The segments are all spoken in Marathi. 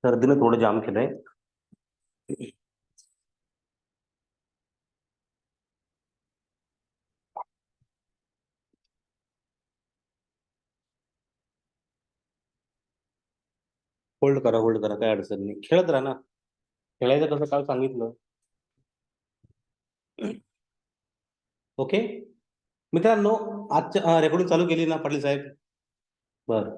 सर्दीनं थोडं जाम केलंय. होल्ड करा, काय अडचण नाही. खेळत राहा ना. खेळायचं कसं काल सांगितलं. ओके मित्रांनो, आजच्या रेकॉर्डिंग चालू केली ना पाटील साहेब? बर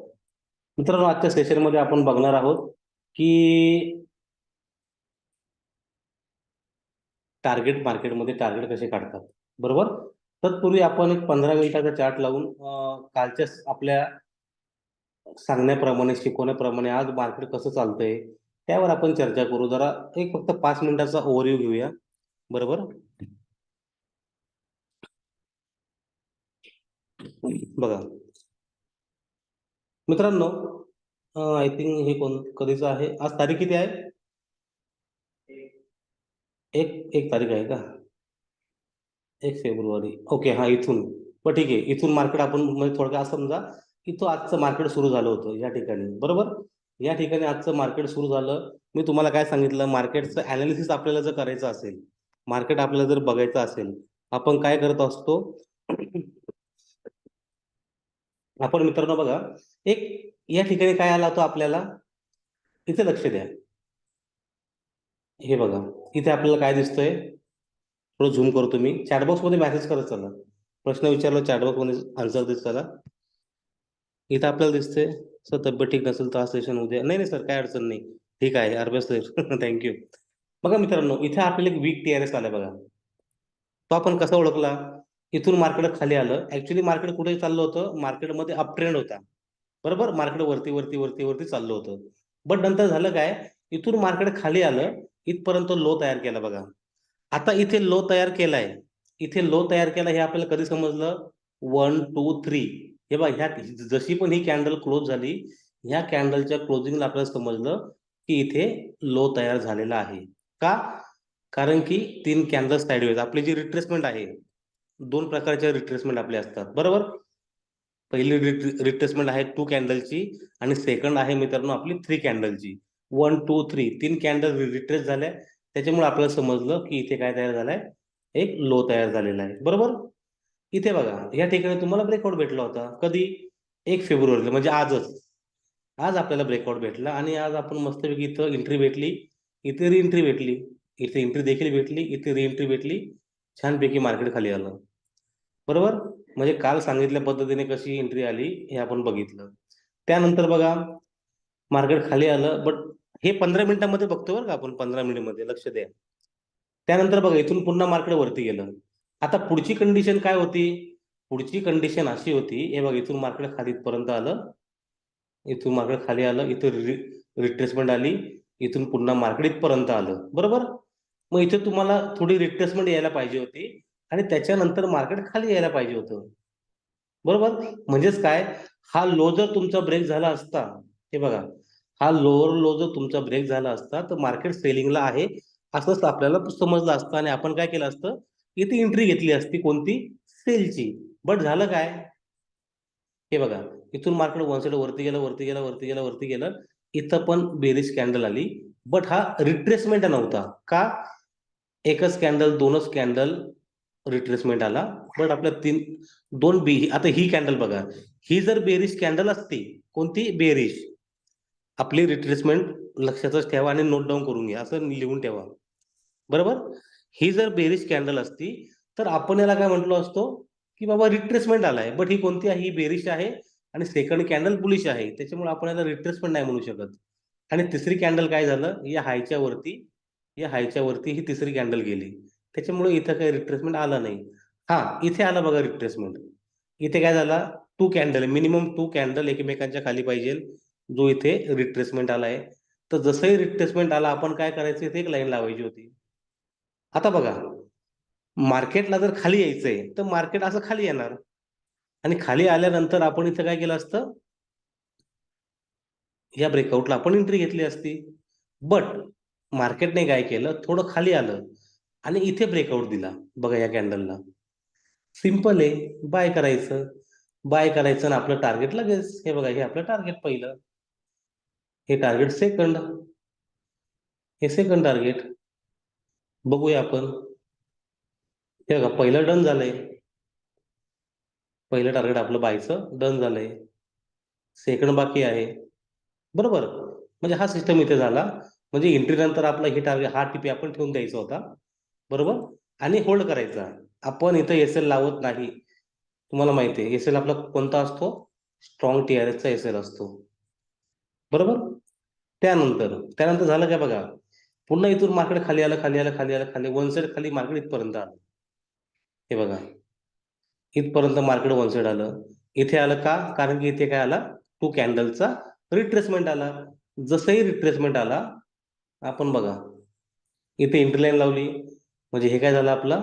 मित्रांनो, आजच्या सेशन मध्ये आपण बघणार आहोत की टार्गेट मार्केटमध्ये टार्गेट कसे काढतात. बरोबर. तत्पूर्वी आपण एक 15 मिनिटाचा चार्ट लावून कालच्या आपल्या सांगण्याप्रमाणे, शिकवण्याप्रमाणे आज मार्केट कसं चालतंय त्यावर आपण चर्चा करू. जरा एक फक्त 5 मिनिटाचा ओव्हरव्ह्यू घेऊया. बरोबर. बघा मित्रांनो, आय थिंक हे कधीचं आहे, आज तारीख किती आहे? एक एक तारीख आहे का? 1 फेब्रुवारी. ओके, हा इथून. पण ठीक आहे, इथून मार्केट आपण म्हणजे थोडक्यात असं समजा की तो आजचं मार्केट सुरू झालं होतं या ठिकाणी. बरोबर. या ठिकाणी आजचं मार्केट सुरू झालं. मी तुम्हाला काय सांगितलं, मार्केटचं अनालिसिस आपल्याला जर करायचं असेल, मार्केट आपल्याला जर बघायचं असेल, आपण काय करत असतो? आपण मित्रांनो बघा, एक या ठिकाणी काय आला होता आपल्याला, इथे लक्ष द्या. हे बघा, इथे आपल्याला काय दिसतंय? थोडं झूम करतो मी. चॅटबॉक्स मध्ये मेसेज करत चला. प्रश्न विचारला चॅटबॉक्स मध्ये आन्सर देत चला. इथं आपल्याला दिसतंय सर तब्येत ठीक नसेल तर सेशन उद्या. नाही नाही सर, काय अडचण नाही, ठीक आहे अरबस सर. थँक्यू. बघा मित्रांनो, इथे आपल्याला एक वीक टीआरएस आलाय बघा. तो आपण कसा ओळखला? इथून मार्केट खाली आलं. ऍक्च्युली मार्केट कुठे चाललं होतं? मार्केटमध्ये अप ट्रेंड होता. बरोबर. मार्केट वरती वरती वरती वरती चाललं होतं. बट नंतर झालं काय? इथून मार्केट खाली आलं, इथपर्यंत लो तयार केला बघा. आता इथे लो तयार केलाय, इथे लो तयार केला हे आपल्याला कधी समजलं? 1 2 3. हे बघा, ह्या जशी पण ही कॅन्डल क्लोज झाली, ह्या कॅन्डलच्या क्लोजिंगला आपल्याला समजलं की इथे लो तयार झालेला आहे. का? कारण की 3 कॅन्डल साइडवेज. आपली जी रिट्रेसमेंट आहे, 2 प्रकारच्या रिट्रेसमेंट आपले असतात. बरोबर. पहिली रिट्रेसमेंट आहे 2 कॅन्डलची, आणि सेकंड आहे मित्रांनो आपली 3 कॅन्डलची. 1 2 3 3 कॅन्डल रिट्रेस झाल्या, त्याच्यामुळे आपल्याला समजलं की इथे काय तयार झालाय? एक लो तयार झालेला आहे. बरोबर. इथे बघा, या ठिकाणी तुम्हाला ब्रेकआउट भेटला होता कधी? 1 फेब्रुवारीला, म्हणजे आजच. आज आपल्याला ब्रेकआउट भेटला आणि आज आपण मस्तपैकी इथं एंट्री भेटली, इथे री एंट्री भेटली, इथे एंट्री देखील भेटली, इथे री एंट्री भेटली. छानपैकी मार्केट खाली आलं. बरोबर. म्हणजे काल सांगितल्या पद्धतीने कशी एंट्री आली हे आपण बघितलं. त्यानंतर बघा, मार्केट खाली आलं, बट हे 15 मिनिटांमध्ये बघतो बरं का आपण, 15 मिनिटमध्ये लक्ष द्या. त्यानंतर बघा, इथून पुन्हा मार्केट वरती गेलं. आता पुढची कंडिशन काय होती? पुढची कंडिशन अशी होती, हे बघा, इथून मार्केट खाली इथपर्यंत आलं, इथून मार्केट खाली आलं, इथं रिट्रेसमेंट आली, इथून पुन्हा मार्केट इथपर्यंत आलं. बरोबर. मग इथे तुम्हाला थोडी रिट्रेसमेंट यायला पाहिजे होती आणि त्याच्यानंतर मार्केट खाली यायला पाहिजे होतं. बरोबर. म्हणजेच काय, हा लो जर तुमचा ब्रेक झाला असता, हे बघा, हा लोअर लो जर तुमचा ब्रेक झाला असता तर मार्केट सेलिंगला आहे असंच आपल्याला समजलं असतं आणि आपण काय केलं असतं? इथे एंट्री घेतली असती. कोणती? सेलची. बट झालं काय? हे बघा, इथून मार्केट वन साइड वरती गेलं, वरती गेलं, वरती गेलं, वरती गेलं. इथं पण बेरिश कॅन्डल आली, बट हा रिट्रेसमेंट नव्हता. का? एकच कॅन्डल, दोनच कॅन्डल रिट्रेसमेंट आला. बट आपल्या दोन बी. आता ही कॅन्डल बघा, ही जर बेरिश कॅन्डल असती, कोणती? बेरिश. आपली रिट्रेसमेंट लक्षातच ठेवा आणि नोट डाऊन करून घ्या, असं लिहून ठेवा. बरोबर. ही जर बेरिश कॅन्डल असती तर आपण याला काय म्हटलो असतो की बाबा रिट्रेसमेंट आलाय. बट ही कोणती आहे? ही बेरिश आहे आणि सेकंड कॅन्डल बुलिश आहे, त्याच्यामुळे आपण याला रिट्रेसमेंट नाही म्हणू शकत. आणि तिसरी कॅन्डल काय झालं? या हायच्या वरती, या हायच्या वरती ही तिसरी कॅन्डल गेली, त्याच्यामुळे इथं काही रिट्रेसमेंट आला नाही. हा, इथे आला बघा रिट्रेसमेंट. इथे काय झाला? 2 कॅन्डल, मिनिमम 2 कॅन्डल एकमेकांच्या खाली पाहिजे, जो इथे रिट्रेसमेंट आलाय. तर जसंही रिट्रेसमेंट आला, आपण काय करायचं? इथे एक लाईन लावायची होती. आता बघा, मार्केटला जर खाली यायचंय तर मार्केट असं खाली येणार, आणि खाली आल्यानंतर आपण इथं काय केलं असतं? या ब्रेकआउटला आपण एंट्री घेतली असती. बट मार्केटने काय केलं? थोडं खाली आलं आणि इथे ब्रेकआउट दिला बघा या कॅन्डलला. सिंपल आहे, बाय करायचं. बाय करायचं आणि आपलं टार्गेट लगेच. हे बघा, हे आपलं टार्गेट पहिलं. हे टार्गेट सेकंड, हे सेकंड टार्गेट. बघूया आपण. हे बघा, पहिलं डन झालंय. पहिलं टार्गेट आपलं बायचं डन झालंय. सेकंड बाकी आहे. बरोबर. म्हणजे हा सिस्टम इथे झाला. म्हणजे एंट्री नंतर आपला हे टार्गेट, हा टीपी आपण ठेवून द्यायचा होता. बरोबर. आणि होल्ड करायचा. आपण इथं एस एल लावत नाही. तुम्हाला माहिती आहे एस एल आपला कोणता असतो? स्ट्रॉंग टीआरएसचा एस एल असतो. बरोबर. त्यानंतर त्यानंतर झालं काय बघा, पुन्हा इथून मार्केट खाली आलं, खाली आलं, खाली आलं, खाली वन साइड खाली मार्केट इथपर्यंत आलं. हे बघा, इथपर्यंत मार्केट वन साइड आलं. इथे आलं का? कारण की इथे काय आला? टू कॅन्डलचा रिट्रेसमेंट आला. जसंही रिट्रेसमेंट आला, आपण बघा इथे एंट्री लाईन लावली. म्हणजे हे काय झालं? आपला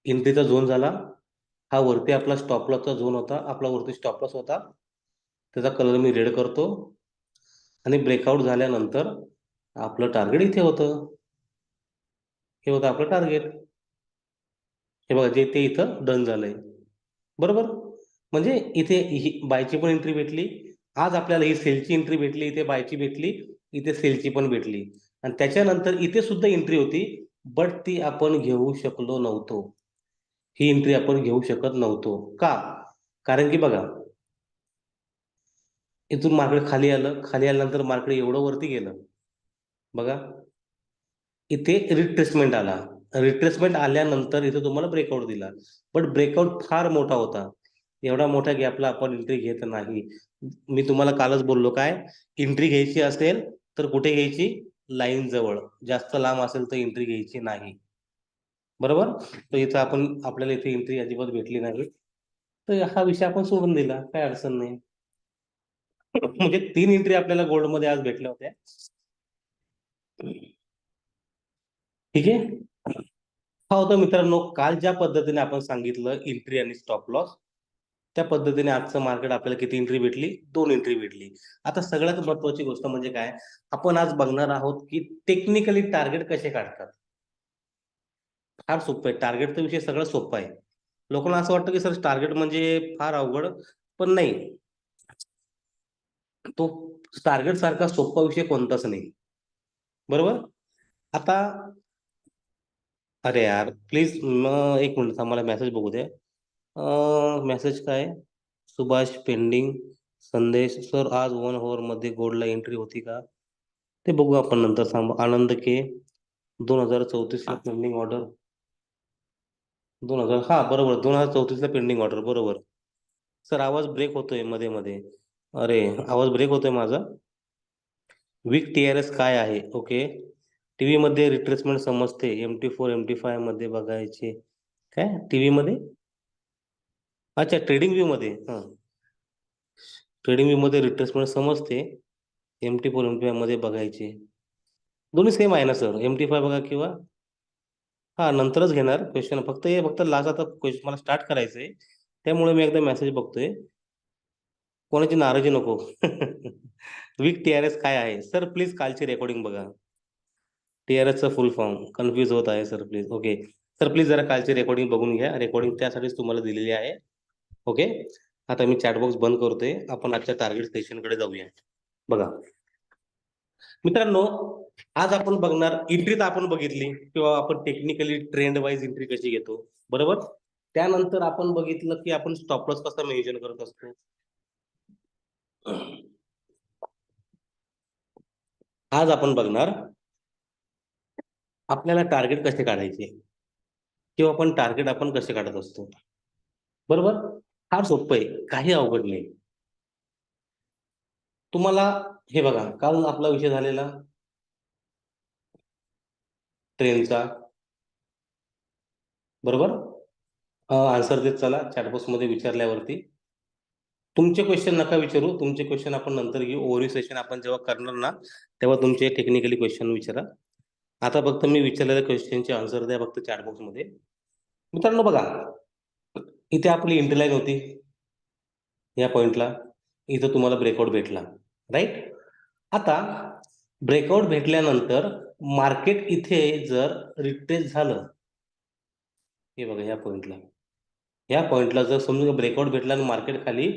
एंट्रीचा झोन झाला. हा वरती आपला स्टॉप लॉसचा झोन होता. आपला वरती स्टॉप लॉस होता. त्याचा कलर मी रेड करतो. आणि ब्रेकआउट झाल्यानंतर आपलं टार्गेट इथे होतं. हे होतं आपलं टार्गेट. हे बघा, जे ते इथं डन झालंय. बरोबर. म्हणजे इथे ही बायची पण एंट्री भेटली. आज आपल्याला ही सेलची एंट्री भेटली, इथे बायची भेटली, इथे सेलची पण भेटली. आणि त्याच्यानंतर इथे सुद्धा एंट्री होती, बट ती आपण घेऊ शकलो नव्हतो. ही एंट्री आपण घेऊ शकत नव्हतो. का? कारण की बघा, इथून मार्केट खाली आलं, खाली आल्यानंतर मार्केट एवढं वरती गेलं. बघा, इथे रिट्रेसमेंट आला. रिट्रेसमेंट आल्यानंतर इथे तुम्हाला ब्रेकआउट दिला. बट ब्रेकआउट फार मोठा होता. एवढा मोठ्या गॅपला आपण एंट्री घेत नाही. मी तुम्हाला कालच बोललो काय, एंट्री घ्यायची असेल तर कुठे घ्यायची? लाईन जवळ. जास्त लांब असेल तर एंट्री घ्यायची नाही. बरोबर. तर इथं आपल्याला इथे एंट्री अजिबात भेटली नाही. तर हा विषय आपण सोडून दिला, काय अडचण नाही. म्हणजे 3 एंट्री आपल्याला गोल्ड मध्ये आज भेटल्या होत्या. ठीक आहे. हा होता मित्रांनो काल ज्या पद्धतीने आपण सांगितलं एंट्री आणि स्टॉप लॉस, त्या पद्धतीने आजचं मार्केट आपल्याला किती एंट्री भेटली? 2 एंट्री भेटली. आता सगळ्यात महत्वाची गोष्ट म्हणजे काय, आपण आज बघणार आहोत की टेक्निकली टार्गेट कसे काढतात. फार सोपं आहे. टार्गेटचा विषय सगळं सोपं आहे. लोकांना असं वाटतं की सर टार्गेट म्हणजे फार अवघड, पण नाही. तो टार्गेट सारखा सोपा विषय कोणताच नाही. बरोबर. आता अरे यार प्लीज, एक मिनिट थांब, मला मेसेज बघू दे. मेसेज काय? सुभाष पेंडिंग संदेश सर, आज 1 hour मध्ये गोल्डला एंट्री होती का? ते बघू आपण नंतर. थांब. आनंद के 2034 ला पेंडिंग ऑर्डर. 2000, हा बरोबर, 2034 ला पेंडिंग ऑर्डर, बरोबर. सर आवाज ब्रेक होतोय मध्ये मध्ये. अरे, आवाज ब्रेक होतोय माझा. वीक टीआरएस काय आहे? ओके. टीव्ही मध्ये रिट्रेसमेंट समजते, MT4 MT5 मध्ये बघायचे. काय टीव्ही मध्ये? अच्छा, ट्रेडिंग व्यू मध्ये. हा, ट्रेडिंग व्यू मध्ये रिट्रेसमेंट समजते, MT4 MT5 मध्ये बघायचे. दोन्ही सेम आहे ना सर? MT5 बघा किंवा, हा नंतरच घेणार क्वेश्चन. फक्त लास्ट आता क्वेश्चन मला स्टार्ट करायचंय, त्यामुळे मी एकदा मेसेज बघतोय. कोणाची नाराजी नको. वीक टीआरएस काय आहे सर? प्लीज कालची रेकॉर्डिंग बघा. टीआरएसचा फुल फॉर्म कन्फ्युज होत आहे sir, please. Okay sir, please जरा कालची रेकॉर्डिंग बघून घ्या. रेकॉर्डिंग त्यासाठीच तुम्हाला दिलेली आहे. ओके. आता मी चॅटबॉक्स बंद करतोय. आपण आजच्या टार्गेट सेशनकडे जाऊया. बघा मित्रांनो, आज आपण बघणार एंट्री तर आपण बघितली, किंवा आपण टेक्निकली ट्रेंड वाईज एंट्री कशी घेतो. बरोबर. त्यानंतर आपण बघितलं की आपण स्टॉप लॉस कसा मेजर करत असतो. आज आपण बघणार आपल्याला टार्गेट कसे काढायचे, किंवा आपण टार्गेट आपण कसे काढत असतो. बरोबर. फार सोपं आहे, काही अवघड नाही. तुम्हाला हे बघा, काल आपला विषय झालेला ट्रेनचा. बरोबर. आन्सर देत चला चॅटबॉक्स मध्ये विचारल्यावरती. तुमचे क्वेश्चन नका विचारू, तुमचे क्वेश्चन आपण नंतर घेऊ. ओव्हरव्ह्यू सेशन आपण जेव्हा करणार ना, तेव्हा तुमचे टेक्निकली क्वेश्चन विचारा. आता फक्त मी विचारलेल्या क्वेश्चनचे आन्सर द्या फक्त चॅटबॉक्स मध्ये. मित्रांनो बघा, इथे आपली एंट्री लाईन होती या पॉइंटला. इथं तुम्हाला ब्रेकआउट भेटला, राईट. आता ब्रेकआउट भेटल्यानंतर मार्केट इथे जर रिट्रेस झालं, हे बघा या पॉइंटला जर समजा ब्रेकआउट भेटला आणि मार्केट खाली,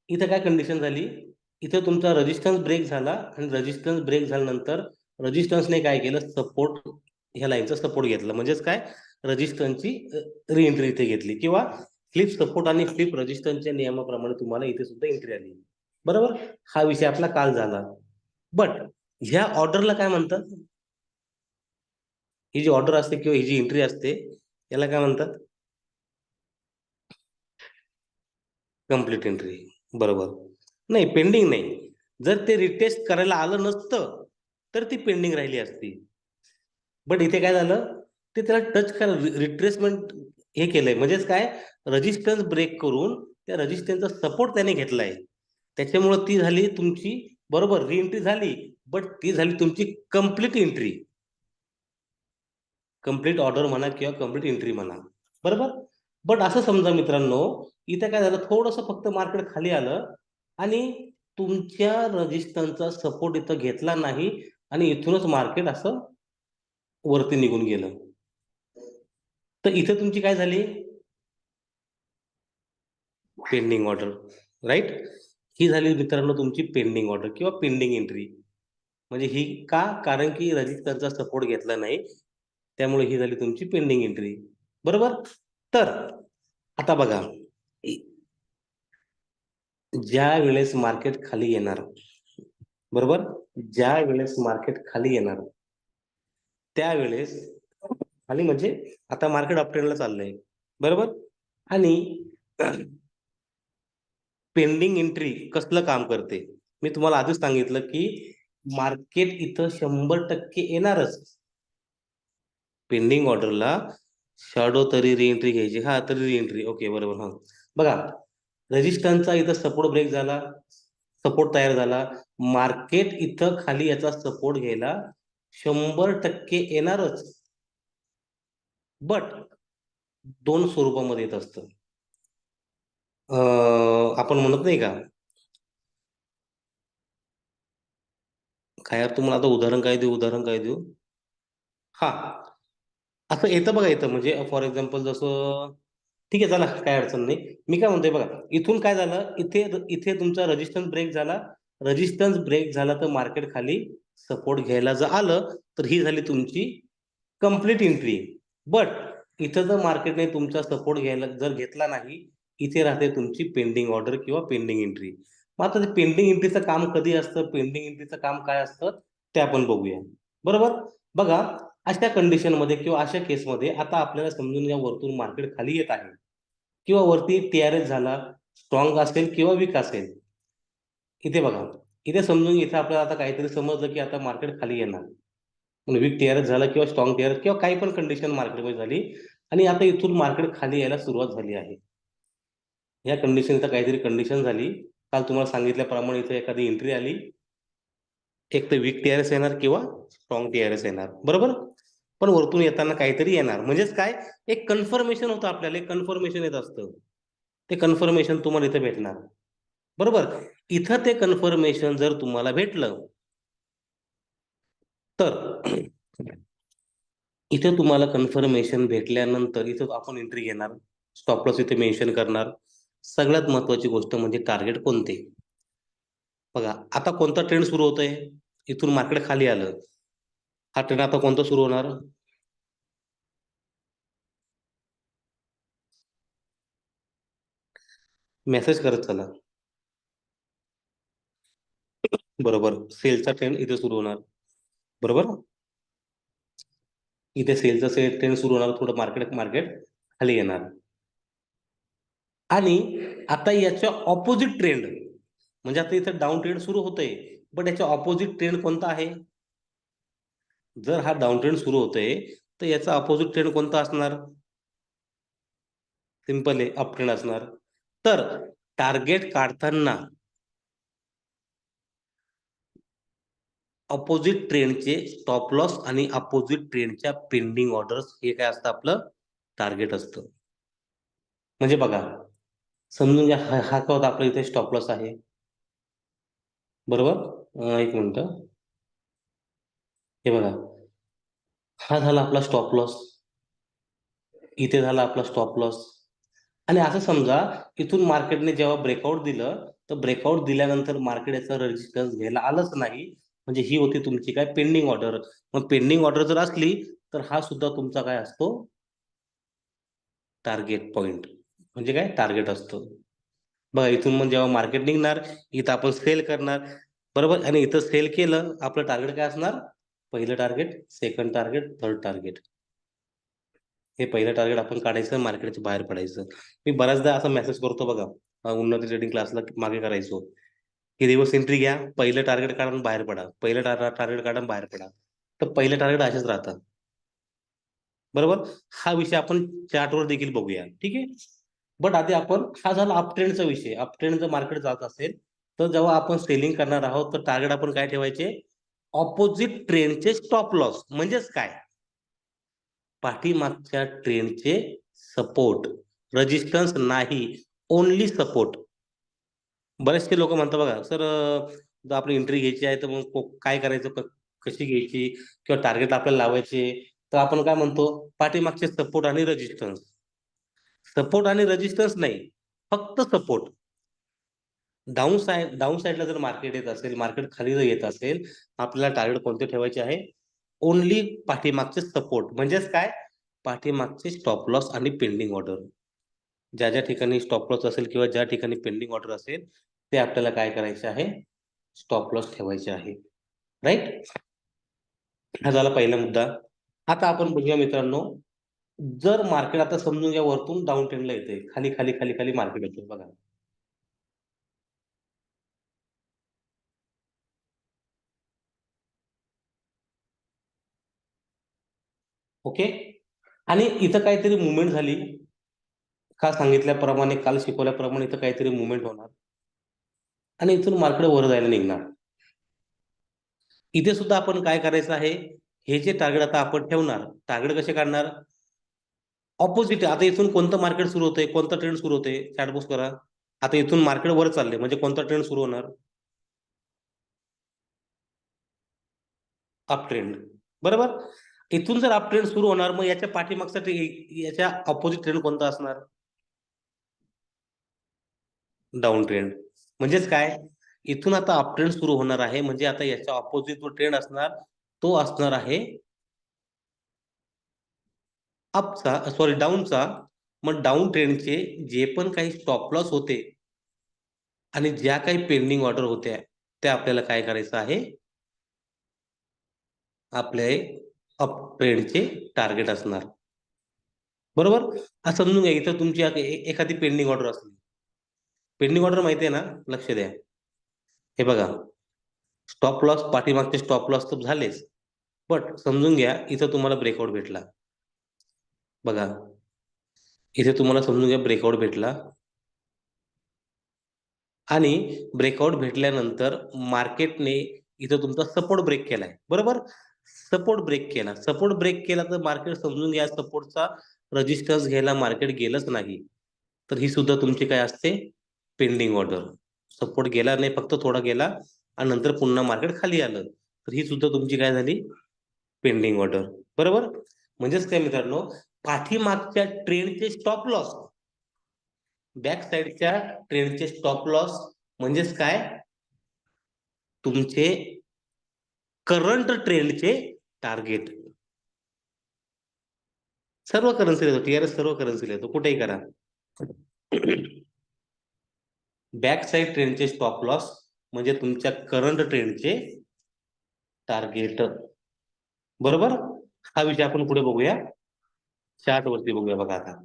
इथं काय कंडिशन झाली? इथे तुमचा रेजिस्टन्स ब्रेक झाला आणि रेजिस्टन्स ब्रेक झाल्यानंतर रेजिस्टन्सने काय केलं, सपोर्ट ह्या लाईनचा सपोर्ट घेतला, म्हणजेच काय, रेजिस्टन्सची रिएंट्री इथे घेतली, किंवा फ्लिप सपोर्ट आणि फ्लिप रेजिस्टन्सच्या नियमाप्रमाणे तुम्हाला इथे सुद्धा एंट्री आली. बरोबर, हा विषय आपला काल झाला. बट ह्या ऑर्डरला काय म्हणतात, ही जी ऑर्डर असते किंवा ही जी एंट्री असते याला काय म्हणतात, कम्प्लीट एंट्री. बरोबर, नाही पेंडिंग नाही, जर ते रिटेस्ट करायला आलं नसतं तर ती पेंडिंग राहिली असती. बट इथे काय झालं, ते त्याला टच करा, रिट्रेसमेंट हे केलंय, म्हणजेच काय, रेजिस्टन्स ब्रेक करून त्या रेजिस्टन्सचा सपोर्ट त्याने घेतलाय, त्याच्यामुळे ती झाली तुमची, बरोबर, रिएंट्री झाली, बट ती झाली तुमची कम्प्लीट एंट्री, कम्प्लीट ऑर्डर म्हणा किंवा कम्प्लीट एंट्री म्हणा. बरोबर. बट असं समजा मित्रांनो, इथे काय झालं, थोडंसं फक्त मार्केट खाली आलं आणि तुमच्या रेजिस्टन्सचा सपोर्ट इथं घेतला नाही आणि इथूनच मार्केट असं वरती निघून गेलं, तर इथे तुमची काय झाली, पेंडिंग ऑर्डर. राईट, ही झाली मित्रांनो तुमची पेंडिंग ऑर्डर किंवा पेंडिंग एंट्री. म्हणजे ही का, कारण की रजिस्टरचा सपोर्ट घेतला नाही, त्यामुळे ही झाली तुमची पेंडिंग एंट्री. बरोबर. तर आता बघा, ज्या वेळेस मार्केट खाली येणार, बरोबर, ज्या वेळेस मार्केट खाली येणार त्यावेळेस, खाली म्हणजे आता मार्केट अपट्रेंडला चाललंय, बरोबर, आणि पेंडिंग एंट्री कसलं काम करते, मी तुम्हाला आधीच सांगितलं की मार्केट इथं 100% येणारच. पेंडिंग ऑर्डरला शॅडो तरी रिएंट्री घ्यायची, हा तरी रिएंट्री, ओके बरोबर. हा बघा, रेजिस्टन्सचा इथं सपोर्ट ब्रेक झाला, सपोर्ट तयार झाला, मार्केट इथं खाली याचा सपोर्ट घ्यायला 100% येणारच. बट दोन स्वरूपामध्ये येत असतं, आपण म्हणत नाही का, काय यार, तुम्हाला आता उदाहरण काय देऊ, उदाहरण काय देऊ, हा, असं येतं बघा, येतं म्हणजे फॉर एक्झाम्पल जसं, ठीक आहे चला काय अडचण नाही, मी काय म्हणतोय बघा, इथून काय झालं, इथे इथे तुमचा रेजिस्टन्स ब्रेक झाला, रेजिस्टन्स ब्रेक झाला तर मार्केट खाली सपोर्ट घ्यायला जर आलं तर ही झाली तुमची कम्प्लीट एंट्री. बट इथं जर मार्केटने तुमचा सपोर्ट घ्यायला जर घेतला नाही, इथे राहते तुमची पेंडिंग ऑर्डर किंवा पेंडिंग एंट्री. मग आता ते पेंडिंग एंट्रीचं काम कधी असतं, पेंडिंग एंट्रीचं काम काय असतं ते आपण बघूया. बरोबर, बघा, अशा कंडिशन मध्ये किंवा अशा केसमध्ये आता आपल्याला समजून घ्या, वरतून मार्केट खाली येत आहे किंवा वरती टीआरएस झाला, स्ट्रॉंग असेल किंवा वीक असेल. इथे बघा, इथे समजून, इथे आपल्याला आता काहीतरी समजलं की आता मार्केट खाली येणार, म्हणून वीक टीआरएस झाला किंवा स्ट्रॉंग टीआरएस किंवा काही पण कंडिशन मार्केटमध्ये झाली आणि आता इथून मार्केट खाली यायला सुरुवात झाली आहे. या कंडिशन, इथं काहीतरी कंडिशन झाली, काल तुम्हाला सांगितल्याप्रमाणे इथे एखादी एंट्री आली, एक तर वीक टीआरएस येणार किंवा स्ट्रॉंग टीआरएस येणार, बरोबर, पण वरतून येताना काहीतरी येणार, म्हणजेच काय, एक कन्फर्मेशन होतं आपल्याला, एक कन्फर्मेशन येत असतं, ते कन्फर्मेशन तुम्हाला इथे भेटणार. बरोबर, इथं ते कन्फर्मेशन जर तुम्हाला भेटलं तर इथे तुम्हाला कन्फर्मेशन भेटल्यानंतर इथं आपण एंट्री घेणार, स्टॉप लॉस इथे मेन्शन करणार. सगळ्यात महत्वाची गोष्ट म्हणजे टार्गेट कोणते. बघा, आता कोणता ट्रेंड सुरू होतोय, इथून मार्केट खाली आलं, हा ट्रेंड आता कोणता सुरू होणार, मेसेज करत चला, बरोबर, सेलचा ट्रेंड इथे सुरू होणार, बरोबर, इथे सेलचा ट्रेंड सुरू होणार, थोडं मार्केट मार्केट खाली येणार, आणि आता याच्या ऑपोजिट ट्रेंड, म्हणजे आता इथे डाऊन ट्रेंड सुरू होतोय, बट याच्या ऑपोजिट ट्रेंड कोणता आहे, जर हा डाऊन ट्रेंड सुरू होतोय तर याचा अपोजिट ट्रेंड कोणता असणार, सिंपल आहे, अप ट्रेंड असणार. तर टार्गेट काढताना अपोजिट ट्रेंडचे स्टॉप लॉस आणि अपोजिट ट्रेंडच्या पेंडिंग ऑर्डर्स हे काय असतं, आपलं टार्गेट असतं. म्हणजे बघा, समजून घ्या, हा काय होता, आपल्या इथे स्टॉप लॉस आहे, बरोबर, एक मिनिट, हे बघा, हा झाला आपला स्टॉप लॉस, इथे झाला आपला स्टॉप लॉस, आणि असं समजा इथून मार्केटने जेव्हा ब्रेकआउट दिलं तर ब्रेकआउट दिल्यानंतर मार्केट याचा रेजिस्टन्स घ्यायला आलंच नाही, म्हणजे ही होती तुमची काय पेंडिंग ऑर्डर. मग पेंडिंग ऑर्डर जर असली तर हा सुद्धा तुमचा काय असतो, टार्गेट पॉइंट, म्हणजे काय टार्गेट असतो. बघा इथून मग जेव्हा मार्केट निघणार, इथं आपण सेल करणार, बरोबर, आणि इथं सेल केलं, आपलं टार्गेट काय असणार, पहिलं target, second target, third target. हे पहिलं टार्गेट आपण काढायचं, मार्केटच्या बाहेर पडायचं. मी बऱ्याचदा असा मेसेज करतो बघा, उन्नती ट्रेडिंग क्लासला मागे करायचो, की दिवस एंट्री घ्या, पहिलं टार्गेट काढून बाहेर पडा, पहिलं टार्गेट काढून बाहेर पडा. तर पहिलं टार्गेट असेच राहतात, बरोबर. हा विषय आपण चार्टवर देखील बघूया, ठीक आहे. बट आधी आपण, हा झाला अप ट्रेंडचा विषय. अप ट्रेंड जर मार्केट जात असेल तर जेव्हा आपण सेलिंग करणार आहोत तर टार्गेट आपण काय ठेवायचे, ऑपोजिट ट्रेंडचे स्टॉप लॉस, म्हणजेच काय, पाठीमागच्या ट्रेंडचे सपोर्ट, रेजिस्टन्स नाही, ओनली सपोर्ट. बरेचसे लोक म्हणतात बघा सर, जर आपली एंट्री घ्यायची आहे तर मग काय करायचं, कशी घ्यायची, किंवा टार्गेट आपल्याला लावायचे, तर आपण काय म्हणतो, पाठीमागचे सपोर्ट आणि रेजिस्टन्स. सपोर्ट आणि रेजिस्टन्स नाही, फक्त सपोर्ट. डाऊन साईडला जर मार्केट येत असेल, मार्केट खाली जर येत असेल, आपल्याला टार्गेट कोणते ठेवायचे आहे, ओनली पाठीमागचे सपोर्ट, म्हणजेच काय, पाठीमागचे स्टॉप लॉस आणि पेंडिंग ऑर्डर. ज्या ज्या ठिकाणी स्टॉप लॉस असेल किंवा ज्या ठिकाणी पेंडिंग ऑर्डर असेल, ते आपल्याला काय करायचे आहे, स्टॉप लॉस ठेवायचे आहे, राईट. हा झाला पहिला मुद्दा. आता आपण बघूया मित्रांनो, जर मार्केट आता समजून घ्या वरतून डाऊन ट्रेंडला येते, खाली खाली खाली खाली मार्केट येते बघा, ओके. आणि इथं काहीतरी मुवमेंट झाली, का सांगितल्याप्रमाणे, काल शिकवल्याप्रमाणे इथं काहीतरी मुवमेंट होणार, आणि इथून मार्केट वर जायला निघणार. इथे सुद्धा आपण काय करायचं आहे, हे जे टार्गेट आता आपण ठेवणार, टार्गेट कसे काढणार, ऑपोजिट. आता इथून कोणतं मार्केट सुरू होतंय, कोणतं ट्रेंड सुरू होतंय, चॅटबॉक्स करा. आता इथून मार्केट वर चालले म्हणजे कोणता ट्रेंड सुरू होणार, अप ट्रेंड, बरोबर. इथून जर अप ट्रेंड सुरू होणार, मग याच्या पाठीमागचा याच्या अपोजिट ट्रेंड कोणता असणार, डाऊन ट्रेंड. म्हणजेच काय, इथून आता अप ट्रेंड सुरू होणार आहे, म्हणजे आता याच्या ऑपोजिट जो ट्रेंड असणार, तो असणार आहे अपचा, सॉरी डाऊनचा. मग डाऊन ट्रेंडचे जे पण काही स्टॉप लॉस होते आणि ज्या काही पेंडिंग ऑर्डर होत्या, त्या आपल्याला काय करायचं आहे, आपले अप ट्रेंडचे टार्गेट असणार, बरोबर. असं समजून घ्या, इथं तुमची एखादी पेंडिंग ऑर्डर असली, पेंडिंग ऑर्डर माहिती आहे ना, लक्ष द्या. हे बघा, स्टॉप लॉस, पाठीमागचे स्टॉप लॉस तर झालेच, बट समजून घ्या इथं तुम्हाला ब्रेकआउट भेटला, बघा इथे तुम्हाला समजून घ्या ब्रेकआउट भेटला, आणि ब्रेकआउट भेटल्यानंतर मार्केटने इथं तुमचा सपोर्ट ब्रेक केलाय, बरोबर. सपोर्ट ब्रेक केला, सपोर्ट ब्रेक केला तर मार्केट समजून घ्या सपोर्टचा रेजिस्टन्स घ्यायला मार्केट गेलंच नाही, तर ही सुद्धा तुमची काय असते, पेंडिंग ऑर्डर. सपोर्ट गेला नाही, फक्त थोडा गेला आणि नंतर पुन्हा मार्केट खाली आलं, तर ही सुद्धा तुमची काय झाली, पेंडिंग ऑर्डर, बरोबर. म्हणजेच काय मित्रांनो, पाठीमागच्या ट्रेंडचे स्टॉप लॉस, बॅक साईडच्या ट्रेंडचे स्टॉप लॉस, म्हणजेच काय, तुमचे करंट ट्रेंडचे टार्गेट. सर्व करन्सी येतो, टीआरएस सर्व करन्सी येतो, कुठेही करा. बॅक साईड ट्रेंडचे स्टॉप लॉस म्हणजे तुमच्या करंट ट्रेंडचे टार्गेट, बरोबर. हा विषय आपण पुढे बघूया, चार्ट वरती बघूया. बघा आता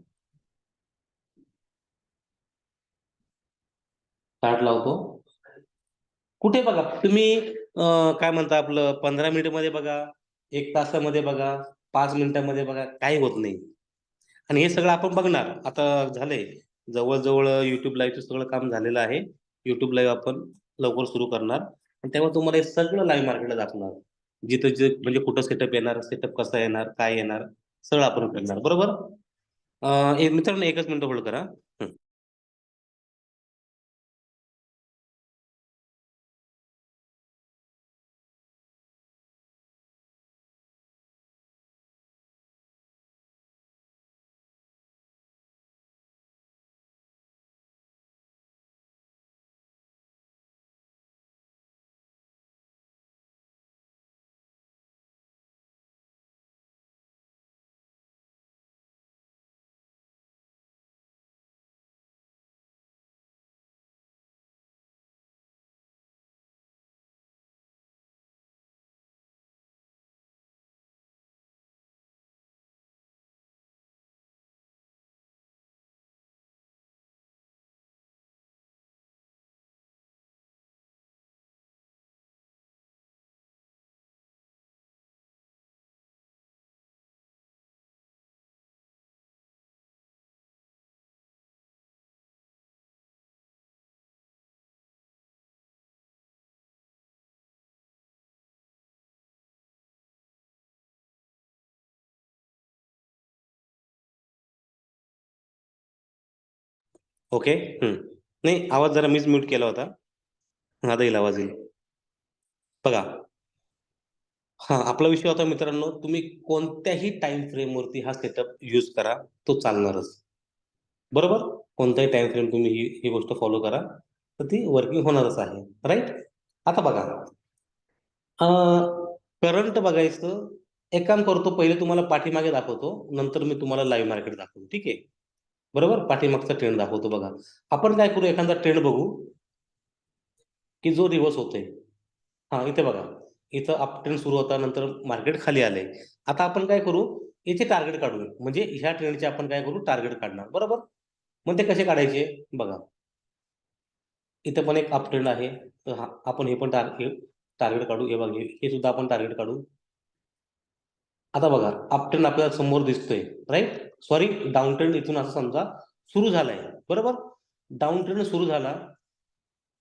चार्ट लावतो, कुठे बघा तुम्ही, काय म्हणता आपलं, 15 मिनिट मध्ये बघा, 1 तासामध्ये बघा, 5 मिनिटामध्ये बघा, काही होत नाही. आणि हे सगळं आपण बघणार, आता झालंय जवळजवळ युट्यूब लाईव्हचं सगळं काम झालेलं आहे. युट्यूब लाईव्ह आपण लवकर सुरू करणार, आणि तेव्हा तुम्हाला हे सगळं लाईव्ह मार्केटला दाखवणार, जिथं जे म्हणजे कुठं सेटअप येणार, सेटअप कसा येणार, काय येणार, सगळं आपण करणार, बरोबर. मित्रांनो एकच मिनिट होल्ड करा. ओके. नाही, आवाज जरा मीच म्यूट केला होता. आता येईल, आवाज येईल. बघा, हा आपला विषय होता मित्रांनो, तुम्ही कोणत्याही टाइम फ्रेम वरती हा सेटअप यूज करा, तो चालणारच. बरोबर. कोणताही टाइम फ्रेम तुम्ही ही गोष्ट फॉलो करा, तर ती वर्किंग होणारच आहे. राईट. आता बघा, करंट बघायचं. एक काम करतो, पहिले तुम्हाला पाठीमागे दाखवतो, नंतर मी तुम्हाला लाईव्ह मार्केट दाखवतो. ठीक आहे. बरोबर. पाठीमागचा ट्रेंड दाखवतो. बघा, आपण काय करू, एखादा ट्रेंड बघू की जो रिव्हर्स होतोय. हा, इथे बघा, इथं अप ट्रेंड सुरू होता, नंतर मार्केट खाली आलंय. आता आपण काय करू, याचे टार्गेट काढू. म्हणजे ह्या ट्रेंडचे आपण काय करू, टार्गेट काढणार. बरोबर. मग ते कसे काढायचे बघा, इथं पण एक अप ट्रेंड आहे, तर हा आपण हे पण टार्गेट टार्गेट काढू. हे बघा, हे सुद्धा आपण टार्गेट काढू. आता बघा, अप ट्रेंड आपल्याला समोर दिसतोय. राईट. सॉरी, डाऊन ट्रेंड इथून असं समजा सुरू झालाय. बरोबर. डाऊन ट्रेंड सुरू झाला.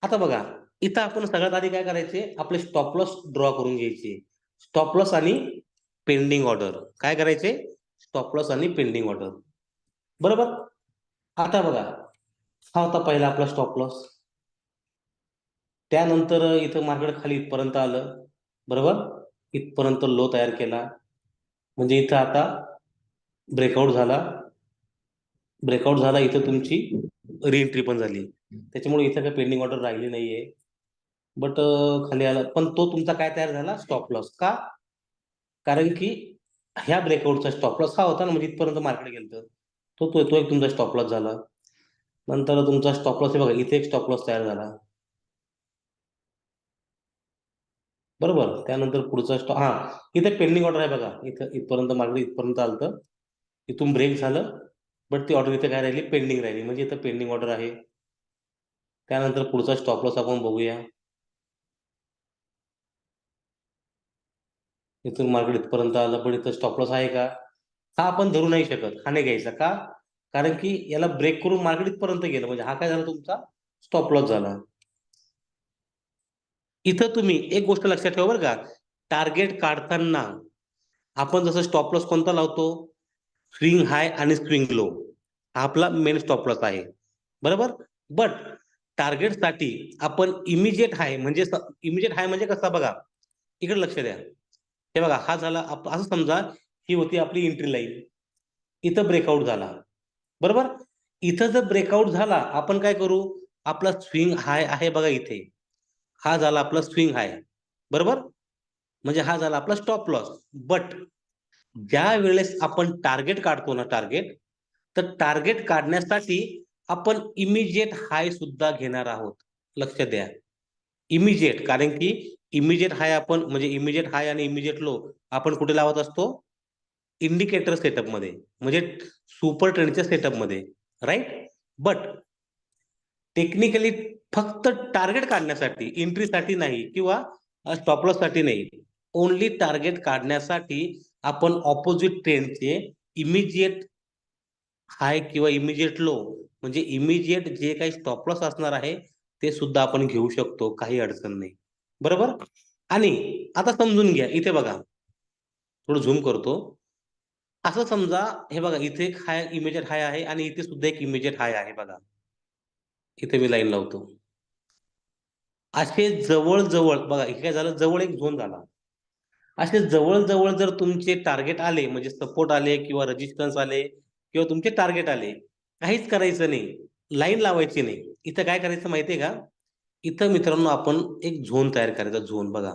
आता बघा, इथं आपण सगळ्यात आधी काय करायचे, आपले स्टॉप लॉस ड्रॉ करून घ्यायचे. स्टॉप लॉस आणि पेंडिंग ऑर्डर काय करायचे, स्टॉप लॉस आणि पेंडिंग ऑर्डर. बरोबर. आता बघा, हा होता पहिला आपला स्टॉप लॉस. त्यानंतर इथं मार्केट खाली इथपर्यंत आलं. बरोबर. इथपर्यंत लो तयार केला. म्हणजे इथं आता ब्रेकआउट झाला. ब्रेकआउट झाला, इथं तुमची रीएंट्री पण झाली. त्याच्यामुळे इथं काही पेंडिंग ऑर्डर राहिली नाहीये. बट खाली आला, पण तो तुमचा काय तयार झाला, स्टॉप लॉस. का? कारण की ह्या ब्रेकआउटचा स्टॉप लॉस हा होता ना, म्हणजे इथपर्यंत मार्केट गेलं, तो एक तुमचा स्टॉप लॉस झाला. नंतर तुमचा स्टॉप लॉस, हे बघा, इथे एक स्टॉप लॉस तयार झाला. बरोबर. त्यानंतर पुढचा स्टॉप, हा, इथे पेंडिंग ऑर्डर आहे बघा, इथं इथपर्यंत मार्केट इथपर्यंत आलं, इथून ब्रेक झालं, बट ती ऑर्डर इथे काय राहिली, पेंडिंग राहिली. म्हणजे इथं पेंडिंग ऑर्डर आहे. त्यानंतर पुढचा स्टॉप लॉस आपण बघूया. इथून मार्केट इथपर्यंत आलं, पण इथं स्टॉप लॉस आहे का? हा आपण धरू नाही शकत, हा नाही घ्यायचा. का? कारण की याला ब्रेक करून मार्केट इथपर्यंत गेलं, म्हणजे हा काय झाला, तुमचा स्टॉप लॉस झाला. इथं तुम्ही एक गोष्ट लक्षात ठेवा बरं का, टार्गेट काढताना आपण जसं स्टॉप लॉस कोणता लावतो, स्विंग हाय आणि स्विंग लो, हा आपला मेन स्टॉप लॉस आहे. बरोबर. बट टार्गेटसाठी आपण इमिजिएट हाय, म्हणजे इमिजिएट हाय म्हणजे कसा बघा, इकडे लक्ष द्या. हे बघा, हा झाला असं समजा, ही होती आपली एंट्री लाईन. इथं ब्रेकआउट झाला. बरोबर. इथं जर ब्रेकआउट झाला, आपण काय करू, आपला स्विंग हाय आहे बघा इथे, हा झाला आपला स्विंग हाय. बरोबर. म्हणजे हा झाला आपला स्टॉप लॉस. बट ज्या वेळेस आपण टार्गेट काढतो ना, टार्गेट, तर टार्गेट काढण्यासाठी आपण इमिजिएट हाय सुद्धा घेणार आहोत. लक्ष द्या, इमिजिएट. कारण की इमिजिएट हाय आपण, म्हणजे इमिजिएट हाय आणि इमिजिएट लो आपण कुठे लावत असतो, इंडिकेटर सेटअप मध्ये, म्हणजे सुपर ट्रेंडच्या सेटअप मध्ये. राईट. बट टेक्निकली फक्त टार्गेट काढण्यासाठी, एंट्रीसाठी नाही, किंवा स्टॉप लॉस साठी नाही, ओनली टार्गेट काढण्यासाठी आपण ऑपोजिट ट्रेंडचे इमिजिएट हाय किंवा इमिजिएट लो, म्हणजे इमिजिएट जे काही स्टॉप लॉस असणार आहे, ते सुद्धा आपण घेऊ शकतो, काही अडचण नाही. बरोबर. आणि आता समजून घ्या, इथे बघा, थोडं झूम करतो. असं समजा, हे बघा, इथे एक हाय, इमिजिएट हाय आहे, आणि इथे सुद्धा एक इमिजिएट हाय आहे बघा. इथे मी लाईन लावतो. असे जवळ जवळ बघा, हे काय झालं, जवळ एक झोन झाला. असे जवळ जवळ जर तुमचे टार्गेट आले, म्हणजे सपोर्ट आले किंवा रेजिस्टन्स आले किंवा तुमचे टार्गेट आले, काहीच करायचं नाही, लाईन लावायची नाही. इथं काय करायचं माहितीये का, इथं मित्रांनो आपण एक झोन तयार करायचा. झोन बघा,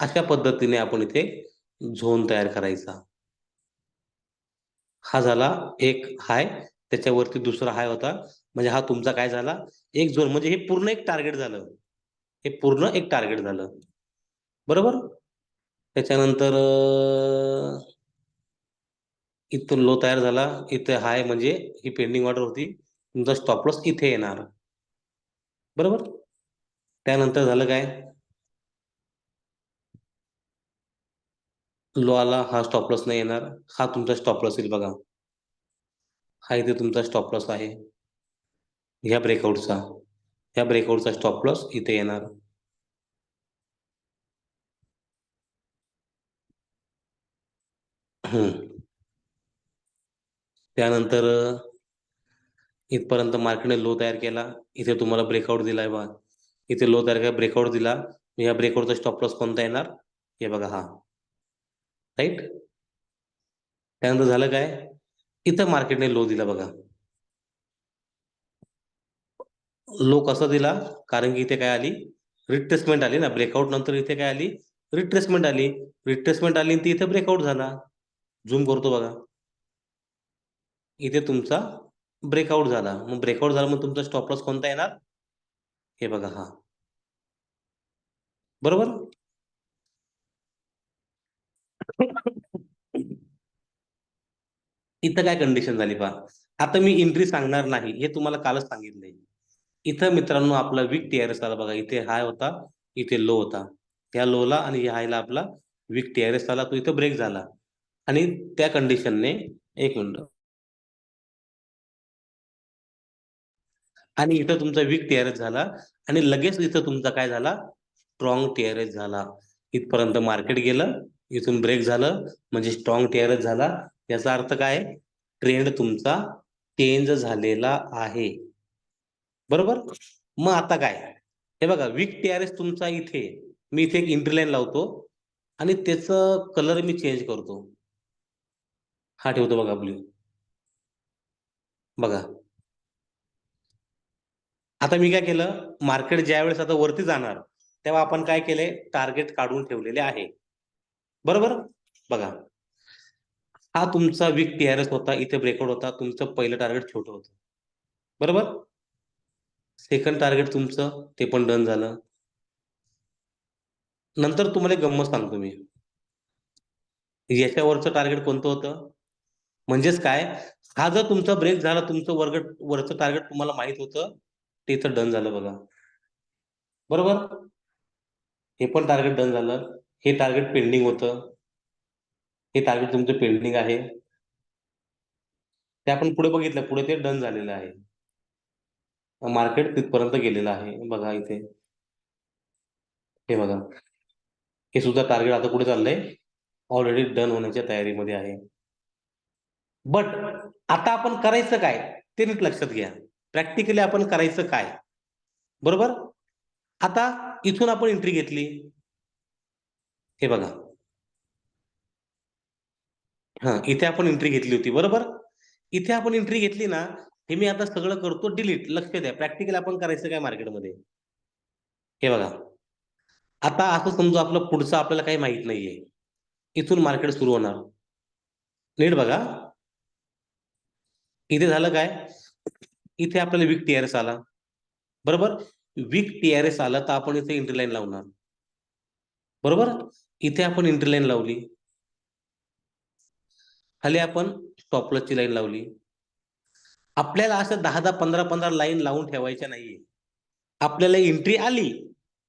अशा पद्धतीने आपण इथे झोन तयार करायचा. हा झाला एक हाय, त्याच्यावरती दुसरा हाय होता, म्हणजे हा तुमचा काय झाला, एक झोन. म्हणजे हे पूर्ण एक टार्गेट झालं, हे पूर्ण एक टार्गेट झालं. बरोबर. त्याच्यानंतर इथून लो तयार झाला, इथे हाय, म्हणजे ही पेंडिंग ऑर्डर होती, तुमचा स्टॉप लॉस इथे येणार. बरोबर. त्यानंतर झालं काय, लो आला, हा स्टॉप लॉस नाही येणार, हा तुमचा स्टॉप लॉस येईल बघा, हा इथे तुमचा स्टॉप लॉस आहे, ह्या ब्रेकआउटचा, ह्या ब्रेकआउटचा स्टॉप लॉस इथे येणार. हम्म. त्यानंतर इथपर्यंत मार्केटने लो तयार केला, इथे तुम्हाला ब्रेकआउट दिलाय बा, इथे लो तयार केला, ब्रेकआउट दिला, या ब्रेकआउटचा स्टॉप लॉस कोणता येणार, हे बघा हा, राईट. त्यानंतर झालं काय, इथं मार्केटने लो दिला बघा. लो कसा दिला, कारण की इथे काय आली, रिट्रेसमेंट आली ना, ब्रेकआउट नंतर इथे काय आली, रिट्रेसमेंट आली. रिट्रेसमेंट आली ती इथे ब्रेकआउट झाला. झूम करतो बघा, इथे तुमचा ब्रेकआउट झाला. मग ब्रेकआउट झाला, मग तुमचा स्टॉप लॉस कोणता येणार, हे बघा हा, बरोबर. इथं काय कंडिशन झाली पहा. आता मी एंट्री सांगणार नाही, हे तुम्हाला कालच सांगितलंय. इथं मित्रांनो आपला विक टीआरएस आला बघा, इथे हाय होता, इथे लो होता. या लोला आणि या हायला आपला विक टीआरएस आला, तो इथं ब्रेक झाला. आणि त्या कंडिशनने, एक मिनिट, आणि इथं तुमचा वीक टीआरएस झाला, आणि लगेच इथं तुमचा काय झाला, स्ट्रॉंग टीआरएस झाला. इथपर्यंत मार्केट गेलं, इथून ब्रेक झालं, म्हणजे स्ट्रॉंग टीआरएस झाला. याचा अर्थ काय, ट्रेंड तुमचा चेंज झालेला आहे, बरोबर. मग आता काय, हे बघा वीक टीआरएस तुमचा इथे, मी इथे एक एंट्री लाईन लावतो, आणि त्याचं कलर मी चेंज करतो, हा ठेवतो बघा ब्ल्यू, बघा. आता मी काय केलं, मार्केट ज्या वेळेस आता वरती जाणार, तेव्हा आपण काय केले, टार्गेट काढून ठेवलेले आहे, बरोबर. बघा, हा तुमचा वीक टीआरएस होता, इथे ब्रेकआउट होता, तुमचं पहिलं टार्गेट छोटं होतं, बरोबर. सेकंड टार्गेट तुमचं ते पण डन झालं. नंतर तुम्हाला एक गंमत सांगतो मी, याच्यावरचं टार्गेट कोणतं होतं, म्हणजेच काय, हा जर तुमचा ब्रेक झाला, तुमचं वरचं टार्गेट तुम्हाला माहित होतं, ते इथं डन झालं बघा, बरोबर. हे पण टार्गेट डन झालं, हे टार्गेट पेंडिंग होतं, हे टार्गेट तुमचं पेंडिंग आहे, ते आपण पुढे बघितलं, पुढे ते डन झालेलं आहे. मार्केट तिथपर्यंत गेलेलं आहे बघा, इथे हे बघा, हे सुद्धा टार्गेट आता कुठे चाललंय, ऑलरेडी डन होण्याच्या तयारीमध्ये आहे. बट आता आपण करायचं काय, ते नीट लक्षात घ्या, प्रॅक्टिकली आपण करायचं काय, बरोबर. आता इथून आपण एंट्री घेतली, हे बघा, हा इथे आपण एंट्री घेतली होती, बरोबर. इथे आपण एंट्री घेतली ना, हे मी आता सगळं करतो डिलीट, लक्ष द्या, प्रॅक्टिकली आपण करायचं काय मार्केटमध्ये, हे बघा. आता असं समजू, आपलं पुढचं आपल्याला काही माहित नाहीये, इथून मार्केट सुरू होणार, नीट बघा. इथे झालं काय, इथे आपल्याला वीक टीआरएस आला, बरोबर. वीक टीआरएस आला तर आपण इथे एंट्री लाईन लावणार, बरोबर. इथे आपण एंट्री लाईन लावली, खाली आपण स्टॉप लॉसची लाईन लावली. आपल्याला असं 10-10, 15-15 लाईन लावून ठेवायच्या नाहीये. आपल्याला एंट्री आली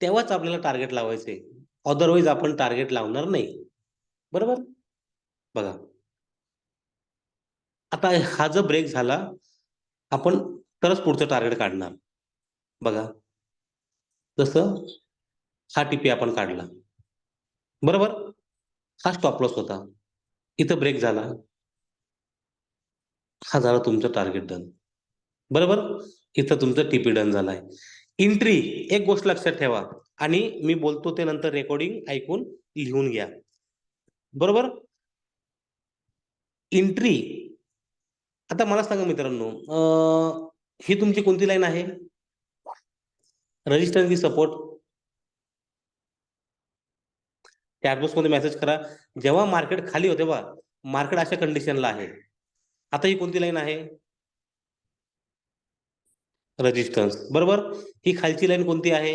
तेव्हाच आपल्याला टार्गेट लावायचंय, अदरवाईज आपण टार्गेट लावणार नाही, बरोबर. बघा, आता हा जर ब्रेक झाला, आपण तरच पुढचं टार्गेट काढणार, बघा. जसं हा टीपी आपण काढला, बरोबर. हा स्टॉप लॉस होता, इथं ब्रेक झाला, हा झाला तुमचं टार्गेट डन, बरोबर. इथं तुमचं टीपी डन झालाय. एंट्री, एक गोष्ट लक्षात ठेवा, आणि मी बोलतो ते नंतर रेकॉर्डिंग ऐकून लिहून घ्या, बरोबर. एंट्री, आता मला सांगा मित्रांनो, ही तुमची कोणती लाईन आहे, रेजिस्टन्स की सपोर्ट, चॅटबॉक्स मध्ये मेसेज करा. जेव्हा मार्केट खाली होते बा, मार्केट अशा कंडिशनला आहे, आता ही कोणती लाईन आहे, रेजिस्टन्स, बरोबर. ही खालची लाईन कोणती आहे,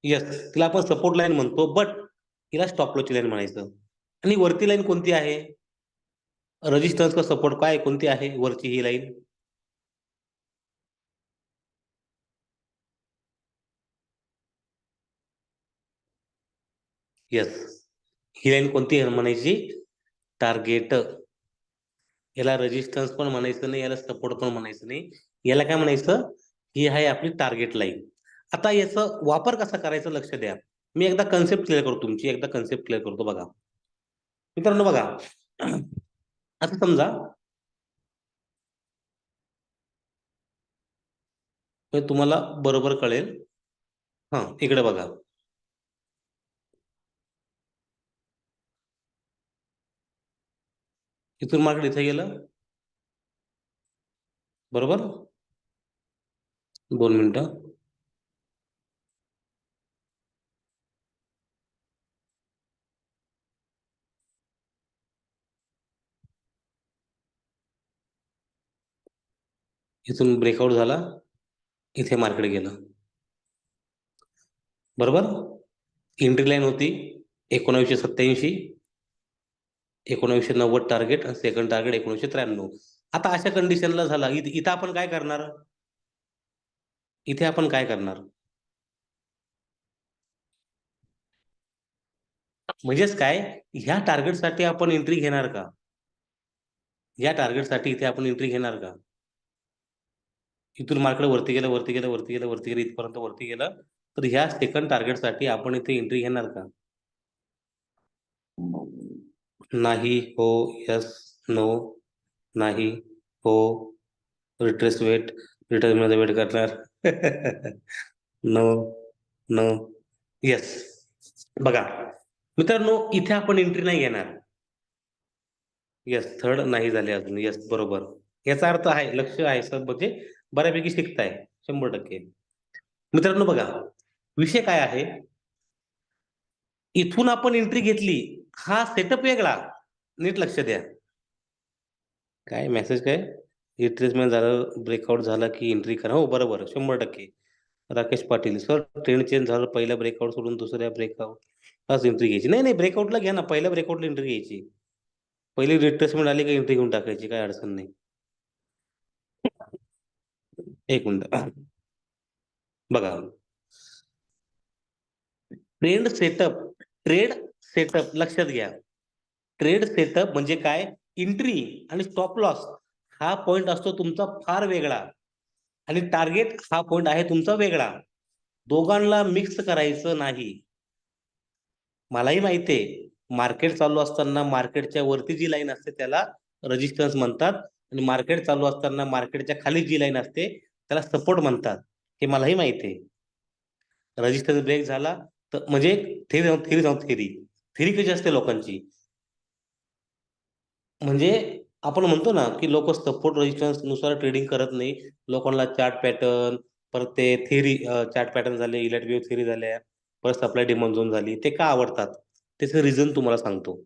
येस, तिला आपण सपोर्ट लाईन म्हणतो, बट तिला स्टॉप लॉसची लाईन म्हणायचं. आणि वरती लाईन कोणती आहे, रेजिस्टन्स का सपोर्ट, काय कोणती आहे वरची ही लाईन, येस, ही लाईन कोणती म्हणायची, टार्गेट. याला रेजिस्टन्स पण म्हणायचं नाही, याला सपोर्ट पण म्हणायचं नाही, याला काय म्हणायचं, ही आहे आपली टार्गेट लाईन. आता याचा वापर कसा करायचा लक्ष द्या. मी एकदा कन्सेप्ट क्लिअर करतो तुमची, एकदा कन्सेप्ट क्लिअर करतो बघा. मित्रांनो बघा, आता समजा हे तुम्हाला बरोबर कळेल. हा, इकडे बघा. इथून मार्केट इथे गेलं, बरोबर. 2 मिनिटं. इथून ब्रेकआउट झाला, इथे मार्केट गेलं, बरोबर. एंट्री लाईन होती 1987, 1990 टार्गेट आणि सेकंड टार्गेट 1993. आता अशा कंडिशनला झाला, इथं आपण काय करणार, इथे आपण काय करणार, म्हणजेच काय, ह्या टार्गेटसाठी आपण एंट्री घेणार का, या टार्गेटसाठी इथे आपण एंट्री घेणार का. इथून मार्केट वरती गेलं, वरती गेलं, वरती गेलं, वरती गेलं, इथपर्यंत वरती गेलं, तर ह्या सेकंड टार्गेटसाठी आपण इथे एंट्री घेणार का. नाही, हो, यस, नो, नाही, हो, रिट्रेस वेट, रिटर्न मध्ये वेट करणार. No, no, yes. बघा मित्रांनो, इथे आपण एंट्री नाही घेणार. यस, थर्ड नाही झाले अजून, यस, बरोबर. याचा अर्थ आहे, लक्ष आहे, सब म्हणजे बऱ्यापैकी शिकताय 100%. मित्रांनो बघा, विषय काय आहे, इथून आपण एंट्री घेतली, हा सेटअप वेगळा, नीट लक्ष द्या. काय मेसेज काय, रिट्रेसमेंट झालं, ब्रेकआउट झाला की एंट्री करा. हो बरोबर, 100%. Rakesh Patil sir, trend change झालं, पहिल्या ब्रेकआउट सोडून दुसऱ्या ब्रेकआउट आज एंट्री घ्यायची. नाही नाही, ब्रेकआउटला घ्या ना, पहिल्या ब्रेकआउटला एंट्री घ्यायची. पहिली रिट्रेसमेंट आली का एंट्री घेऊन टाकायची, काय अडचण नाही. एक मिनिट बघा, ट्रेंड सेटअप, ट्रेड सेटअप लक्षात घ्या. ट्रेड सेटअप म्हणजे काय, एंट्री आणि स्टॉप लॉस हा पॉइंट असतो तुमचा फार वेगळा, आणि टार्गेट हा पॉइंट आहे तुमचा वेगळा. दोघांना मिक्स करायचं नाही. मलाही माहितीये, मार्केट चालू असताना मार्केटच्या वरती जी लाईन असते त्याला रेजिस्टन्स म्हणतात, आणि मार्केट चालू असताना मार्केटच्या खाली जी लाईन असते त्याला सपोर्ट म्हणतात. हे मलाही माहितीये. रेजिस्टन्स ब्रेक झाला तर म्हणजे थेरी थेरी कशी असते लोकांची, म्हणजे आपण म्हणतो ना की लोक सपोर्ट रेजिस्टन्स नुसार ट्रेडिंग करत नाही. लोकांना चार्ट पॅटर्न, परत ते थेरी, चार्ट पॅटर्न झाले, इलेट वेव्ह थेरी झाल्या, परत सप्लाय डिमांड झोन झाली, ते का आवडतात त्याचं रिझन तुम्हाला सांगतो.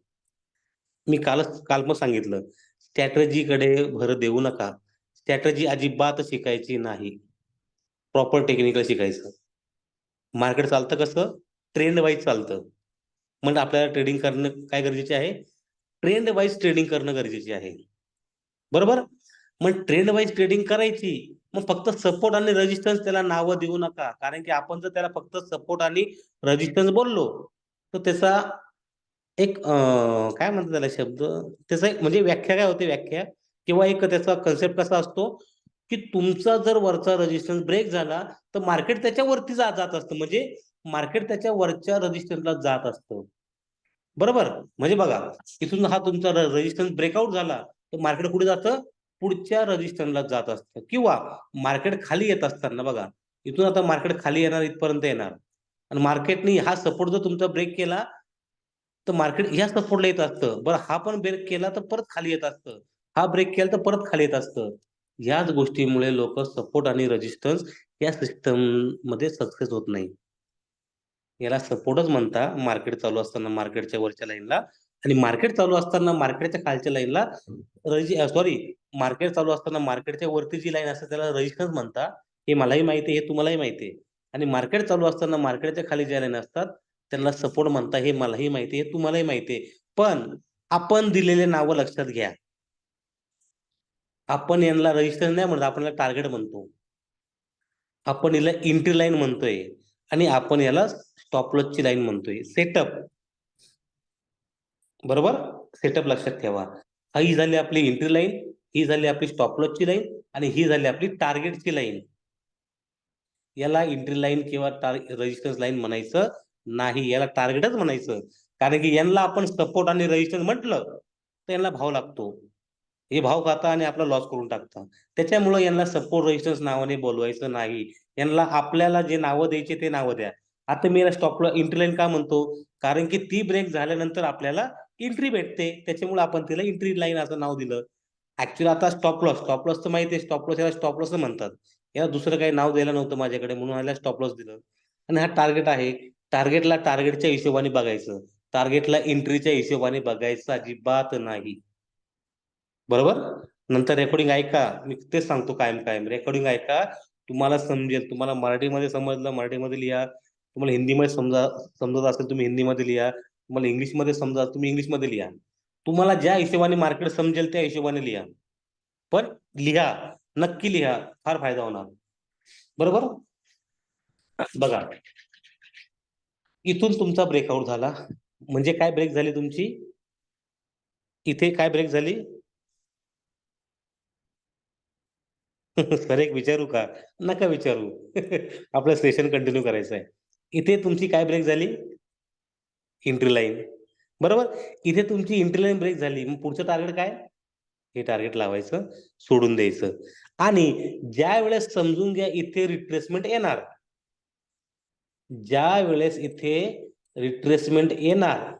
मी काल पण सांगितलं, स्ट्रॅटजीकडे भर देऊ नका. स्ट्रॅटजी अजिबात शिकायची नाही, प्रॉपर टेक्निकल शिकायचं. मार्केट चालतं कसं, ट्रेंड वाईज चालतं. मग आपल्याला ट्रेडिंग करणं काय गरजेचे आहे, ट्रेंड वाईज ट्रेडिंग करणं गरजेचे आहे, बरोबर. मग ट्रेंड वाईज ट्रेडिंग करायची, मग फक्त सपोर्ट आणि रेजिस्टन्स त्याला नावं देऊ नका. कारण की आपण जर त्याला फक्त सपोर्ट आणि रेजिस्टन्स बोललो तर त्याचा एक काय म्हणतात त्याला शब्द, त्याचा एक म्हणजे व्याख्या काय होते, व्याख्या किंवा एक त्याचा कन्सेप्ट कसा असतो, की तुमचा जर वरचा रेजिस्टन्स ब्रेक झाला तर मार्केट त्याच्या वरती जात असतं, म्हणजे मार्केट त्याच्या वरच्या रेजिस्टन्सला जात असतं, बरोबर. म्हणजे बघा, इथून हा तुमचा रेजिस्टन्स ब्रेकआउट झाला तर मार्केट कुठे जातं, पुढच्या रेजिस्टन्सला जात असतं. किंवा मार्केट खाली येत असताना बघा, इथून आता मार्केट खाली येणार, इथपर्यंत येणार, आणि मार्केटने हा सपोर्ट जर तुमचा ब्रेक केला तर मार्केट ह्या सपोर्टला येत असतं. बरं, हा पण ब्रेक केला तर परत खाली येत असतं, हा ब्रेक केला तर परत खाली येत असतं. ह्याच गोष्टीमुळे लोक सपोर्ट आणि रेजिस्टन्स या सिस्टम मध्ये सक्सेस होत नाही. याला सपोर्टच म्हणता मार्केट चालू असताना मार्केटच्या वरच्या लाईनला, आणि मार्केट चालू असताना मार्केटच्या खालच्या लाईनला सॉरी, मार्केट चालू असताना मार्केटच्या वरती जी लाईन असते त्याला रेजिस्टन्स म्हणता. हे मलाही माहिती आहे, हे तुम्हालाही माहिती आहे. आणि मार्केट चालू असताना मार्केटच्या खाली ज्या लाईन असतात त्यांना सपोर्ट म्हणता, हे मलाही माहिती आहे, तुम्हालाही माहिती आहे. पण आपण दिलेले नावं लक्षात घ्या. आपण यांना रेजिस्टन्स नाही म्हणत, आपण याला टार्गेट म्हणतो, आपण याला एंट्री लाईन म्हणतोय, आणि आपण याला स्टॉप लॉसची लाईन म्हणतोय. सेटअप, बरोबर, सेटअप लक्षात ठेवा. ही झाली आपली एंट्री लाईन, ही झाली आपली स्टॉप लॉसची लाईन, आणि ही झाली आपली टार्गेटची लाईन. याला एंट्री लाईन किंवा रेजिस्टन्स लाईन म्हणायचं नाही, याला टार्गेटच म्हणायचं. कारण की यांना आपण सपोर्ट आणि रेजिस्टन्स म्हटलं तर यांना भाव लागतो, हे भाव खाता आणि आपला लॉस करून टाकता. त्याच्यामुळं यांना सपोर्ट रेजिस्टन्स नावाने बोलवायचं नाही. यांना आपल्याला जे नावं द्यायचे ते नावं द्या. आता मी याला स्टॉपला एंट्री लाईन का म्हणतो, कारण की ती ब्रेक झाल्यानंतर आपल्याला एंट्री भेटते, त्याच्यामुळे आपण तिला एंट्री लाईन असं नाव दिलं. ऍक्च्युअली आता स्टॉप लॉस तर माहिती आहे, स्टॉप लॉस याला स्टॉप लॉस म्हणतात. याला दुसरं काही नाव द्यायला नव्हतं माझ्याकडे, म्हणून याला स्टॉप लॉस दिलं. आणि हा टार्गेट आहे, टार्गेटला टार्गेटच्या हिशोबाने बघायचं, टार्गेटला एंट्रीच्या हिशोबाने बघायचं अजिबात नाही. बरोबर. नंतर रेकॉर्डिंग ऐका, मी तेच सांगतो कायम कायम रेकॉर्डिंग ऐका, तुम्हाला समजेल. तुम्हाला मराठीमध्ये समजलं मराठीमध्ये लिहा, तुम्हाला हिंदीमध्ये समजत असेल तुम्ही हिंदीमध्ये लिहा, तुम्हाला इंग्लिशमध्ये समजा तुम्ही इंग्लिशमध्ये लिहा. तुम्हाला ज्या हिशोबाने मार्केट समजेल त्या हिशोबाने लिहा, पण लिहा, नक्की लिहा, फार फायदा होणार. बरोबर. बघा, इथून तुमचा ब्रेकआउट झाला म्हणजे काय ब्रेक झाली तुमची, इथे काय ब्रेक झाली. सर एक विचारू का, नका विचारू. आपलं सेशन कंटिन्यू करायचं आहे. इथे तुमची काय ब्रेक झाली, एंट्री लाईन. बरोबर. इथे तुमची एंट्री लाईन ब्रेक झाली, मग पुढचं टार्गेट काय, हे टार्गेट लावायचं, सोडून द्यायचं. आणि ज्या वेळेस समजून घ्या इथे रिट्रेसमेंट येणार, ज्या वेळेस इथे रिट्रेसमेंट येणार,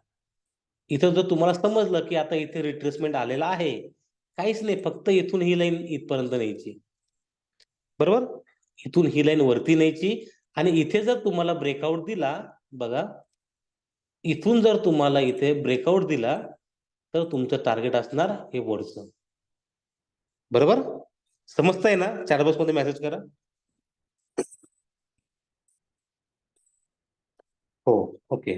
इथं जर तुम्हाला समजलं की आता इथे रिट्रेसमेंट आलेला आहे, काहीच नाही, फक्त इथून ही लाईन इथपर्यंत न्यायची. बरोबर. इथून ही लाईन वरती न्यायची आणि इथे जर तुम्हाला ब्रेकआउट दिला, बघा, इथून जर तुम्हाला इथे ब्रेकआउट दिला तर तुमचं टार्गेट असणार हे वरचं. बरोबर. समजतंय ना, चॅट बॉक्स मध्ये मेसेज करा. हो. ओके.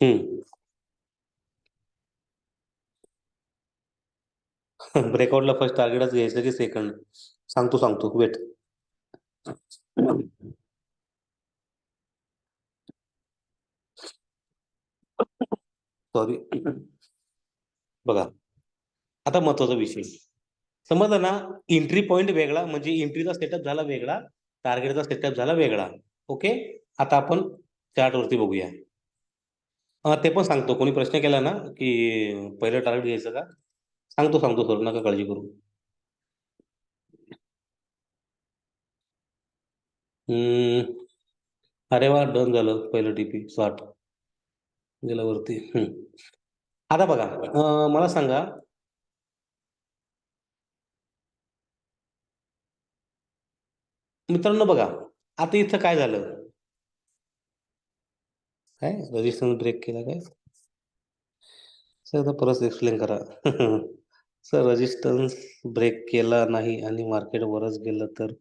हम्म. ब्रेकआउटला फर्स्ट टार्गेटच घ्यायचं की सेकंड, सांगतो वेट. सॉरी. बघा, आता महत्वाचा विषय समजलं ना. एंट्री पॉइंट वेगळा म्हणजे एंट्रीचा सेटअप झाला वेगळा, टार्गेटचा सेटअप झाला वेगळा. ओके. आता आपण चार्ट वरती बघूया. ते पण सांगतो, कोणी प्रश्न केला ना की पहिलं टार्गेट घ्यायचं का, सांगतो सर, नका काळजी करू. अरे वा, डन झालं, पहिलं टीपी 60 गेला वरती. आता बघा, मला सांगा, मित्रांनो, बघा आता इथं काय झालं, काय रजिस्टर ब्रेक केला काय, सर आता परत एक्सप्लेन करा. सर रेजिस्टन्स ब्रेक केला नाही आणि मार्केट वरच गेलं तर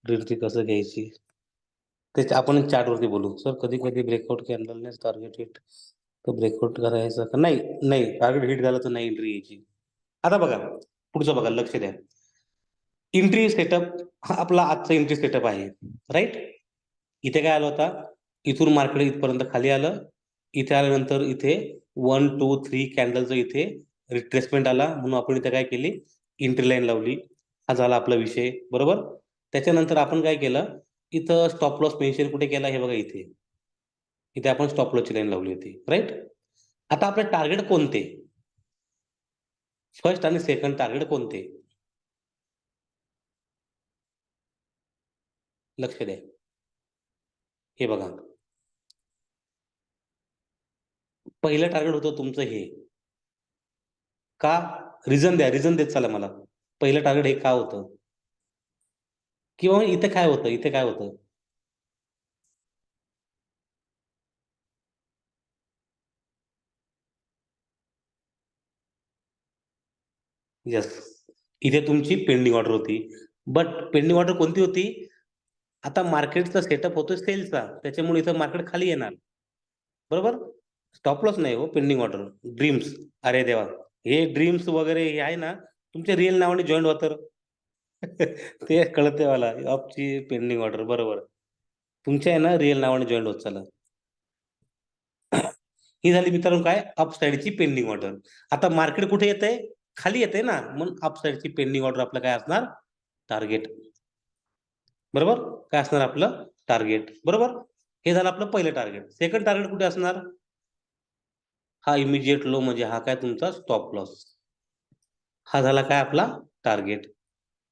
एंट्री कसं घ्यायची, ते आपण चार्ट वरती बोलू. सर कधी कधी ब्रेकआउट कॅन्डलने टार्गेट हिट तर ब्रेकआउट करायचं का नाही, नाही टार्गेट हिट झालं तर नाही एंट्री घ्यायची. आता बघा पुढचं, बघा लक्ष द्या. एंट्री सेटअप हा आपला आजचा एंट्री सेटअप आहे, राईट. इथे काय आलं होता, इथून मार्केट इथपर्यंत खाली आलं, इथे आल्यानंतर इथे 1 2 3 कॅन्डलचं इथे रिट्रेसमेंट आला, म्हणून आपण इथे काय केली, एंट्री लाईन लावली. हा झाला आपला विषय. बरोबर. त्याच्यानंतर आपण काय केलं, इथं स्टॉप लॉस मेन्शन कुठे केला, हे बघा इथे, इथे आपण स्टॉप लॉसची लाईन लावली होती, राईट. आता आपले टार्गेट कोणते, फर्स्ट आणि सेकंड टार्गेट कोणते, लक्ष द्या. हे बघा, पहिलं टार्गेट होतं तुमचं हे, का, रिझन द्या, रिझन देत चला मला, पहिलं टार्गेट हे का होतं, किंवा इथे काय होतं, इथे काय होतं. यस, इथे तुमची पेंडिंग ऑर्डर होती. बट पेंडिंग ऑर्डर कोणती होती, आता मार्केटचा सेटअप होतोय सेलचा, त्याच्यामुळे इथं मार्केट खाली येणार. बरोबर. स्टॉप लॉस नाही हो, पेंडिंग ऑर्डर. ड्रीम्स, अरे देवा, हे ड्रीम्स वगैरे हे आहे ना, तुमच्या रिअल नावाने जॉईन होतं. ते कळते मला, ऑफची पेंडिंग ऑर्डर, बरोबर, तुमच्या आहे ना रिअल नावाने जॉईन होत चला. ही झाली मित्रांनो काय, अप साईडची पेंडिंग ऑर्डर. आता मार्केट कुठे येत आहे, खाली येते ना, म्हणून अप साईडची पेंडिंग ऑर्डर आपलं काय असणार, टार्गेट. बरोबर, काय असणार आपलं टार्गेट. बरोबर, हे झालं आपलं पहिलं टार्गेट. सेकंड टार्गेट कुठे असणार, हा इमिजिएट लो म्हणजे हा काय तुमचा स्टॉप लॉस. हा झाला काय आपला टार्गेट.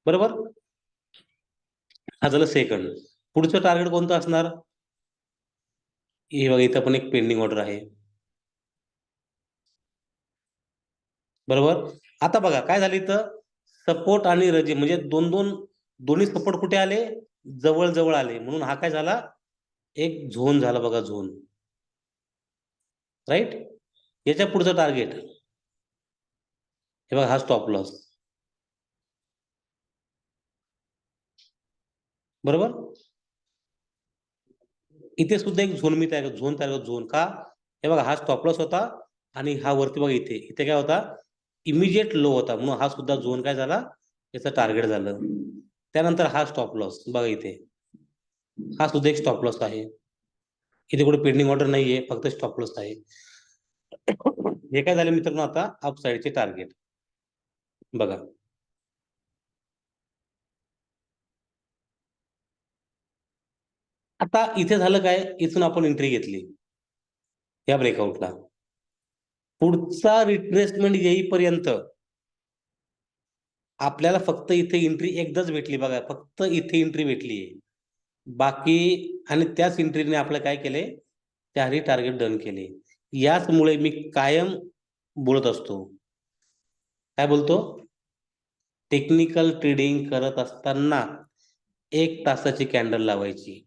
बरोबर, हा झालं सेकंड. पुढचं टार्गेट कोणतं असणार, हे बघा इथं पण एक पेंडिंग ऑर्डर आहे. बरोबर, आता बघा काय झालं इथं, सपोर्ट आणि रजे म्हणजे दोन दोन, दोन्ही सपोर्ट कुठे आले, जवळ जवळ आले, म्हणून हा काय झाला, एक झोन झाला बघा, झोन. राईट, याच्या पुढचं टार्गेट हे बघा, हा स्टॉप लॉस. बरोबर, इथे सुद्धा एक झोन मी तयार, झोन तयार, झोन का, हे बघा हा स्टॉप लॉस होता, आणि हा वरती बघा इथे, इथे काय होता, इमिजिएट लो होता, म्हणून हा सुद्धा झोन काय झाला, याचं टार्गेट झालं. त्यानंतर हा स्टॉप लॉस बघा इथे, हा सुद्धा एक स्टॉप लॉस आहे. इथे कुठे पेंडिंग ऑर्डर नाहीये, फक्त स्टॉप लॉस आहे. हे काय झालं मित्रांनो, आता अप साईडचे टार्गेट बघा. आता इथे झालं काय, इथून आपण एंट्री घेतली या ब्रेकआउटला, पुढचा रिट्रेसमेंट येईपर्यंत आपल्याला फक्त इथे एंट्री एकदाच भेटली बघा, फक्त इथे एंट्री भेटली, बाकी, आणि त्याच एंट्रीने आपलं काय केले, चारही टार्गेट डन केले. याचमुळे मी कायम बोलत असतो, काय बोलतो, टेक्निकल ट्रेडिंग करत असताना 1 तासाची कॅन्डल लावायची,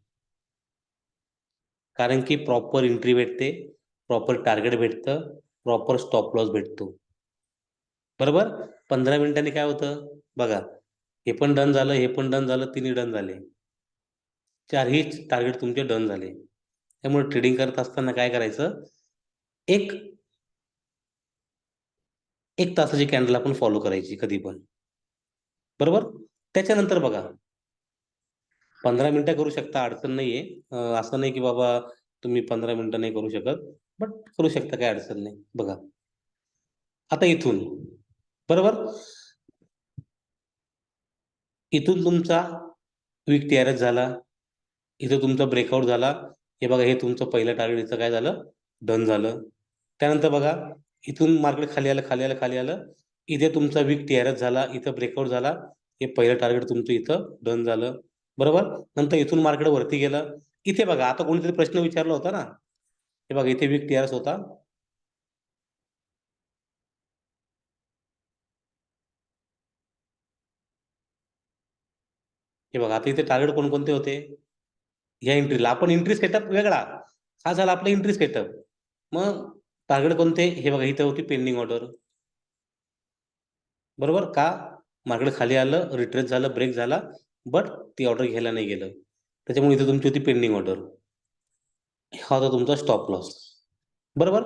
कारण की प्रॉपर एंट्री भेटते, प्रॉपर टार्गेट भेटतं, प्रॉपर स्टॉप लॉस भेटतो. बरोबर, 15 मिनिटांनी काय होतं बघा, हे पण डन झालं, हे पण डन झालं, तिन्ही डन झाले, चारही टार्गेट तुमचे डन झाले. त्यामुळे ट्रेडिंग करत असताना काय करायचं, एक 1 तासाची कॅन्डल आपण फॉलो करायची कधी पण. बरोबर, त्याच्यानंतर बघा, 15 मिनिटं करू शकता, अडचण नाहीये. असं नाही की बाबा तुम्ही 15 मिनिटं नाही करू शकत, बट करू शकता, काय अडचण नाही. बघा आता इथून, बरोबर, इथून तुमचा क्विक टीआरएस झाला, इथं तुमचा ब्रेकआउट झाला, हे बघा हे तुमचं पहिलं टार्गेट इथं काय झालं, डन झालं. त्यानंतर बघा, इथून मार्केट खाली आलं, खाली आलं, खाली आलं, इथे तुमचा वीक टीआरएस झाला, इथं ब्रेकआउट झाला, हे पहिलं टार्गेट तुमचं इथं डन झालं. बरोबर, नंतर इथून मार्केट वरती गेलं. इथे बघा, आता कोणीतरी प्रश्न विचारला होता ना, हे बघा इथे वीक टीआरएस होता, हे बघा आता इथे टार्गेट कोणकोणते होते, या एंट्रीला आपण एंट्री सेटअप वेगळा, हा झाला आपला एंट्री सेटअप. मग टार्गेट कोणते, हे बघा इथे होती पेंडिंग ऑर्डर. बरोबर, का, मार्केट खाली आलं, रिट्रेस झालं, ब्रेक झाला, बट ती ऑर्डर घ्यायला नाही गेलं, त्याच्यामुळे इथे तुमची होती पेंडिंग ऑर्डर. हा होता तुमचा स्टॉप लॉस. बरोबर,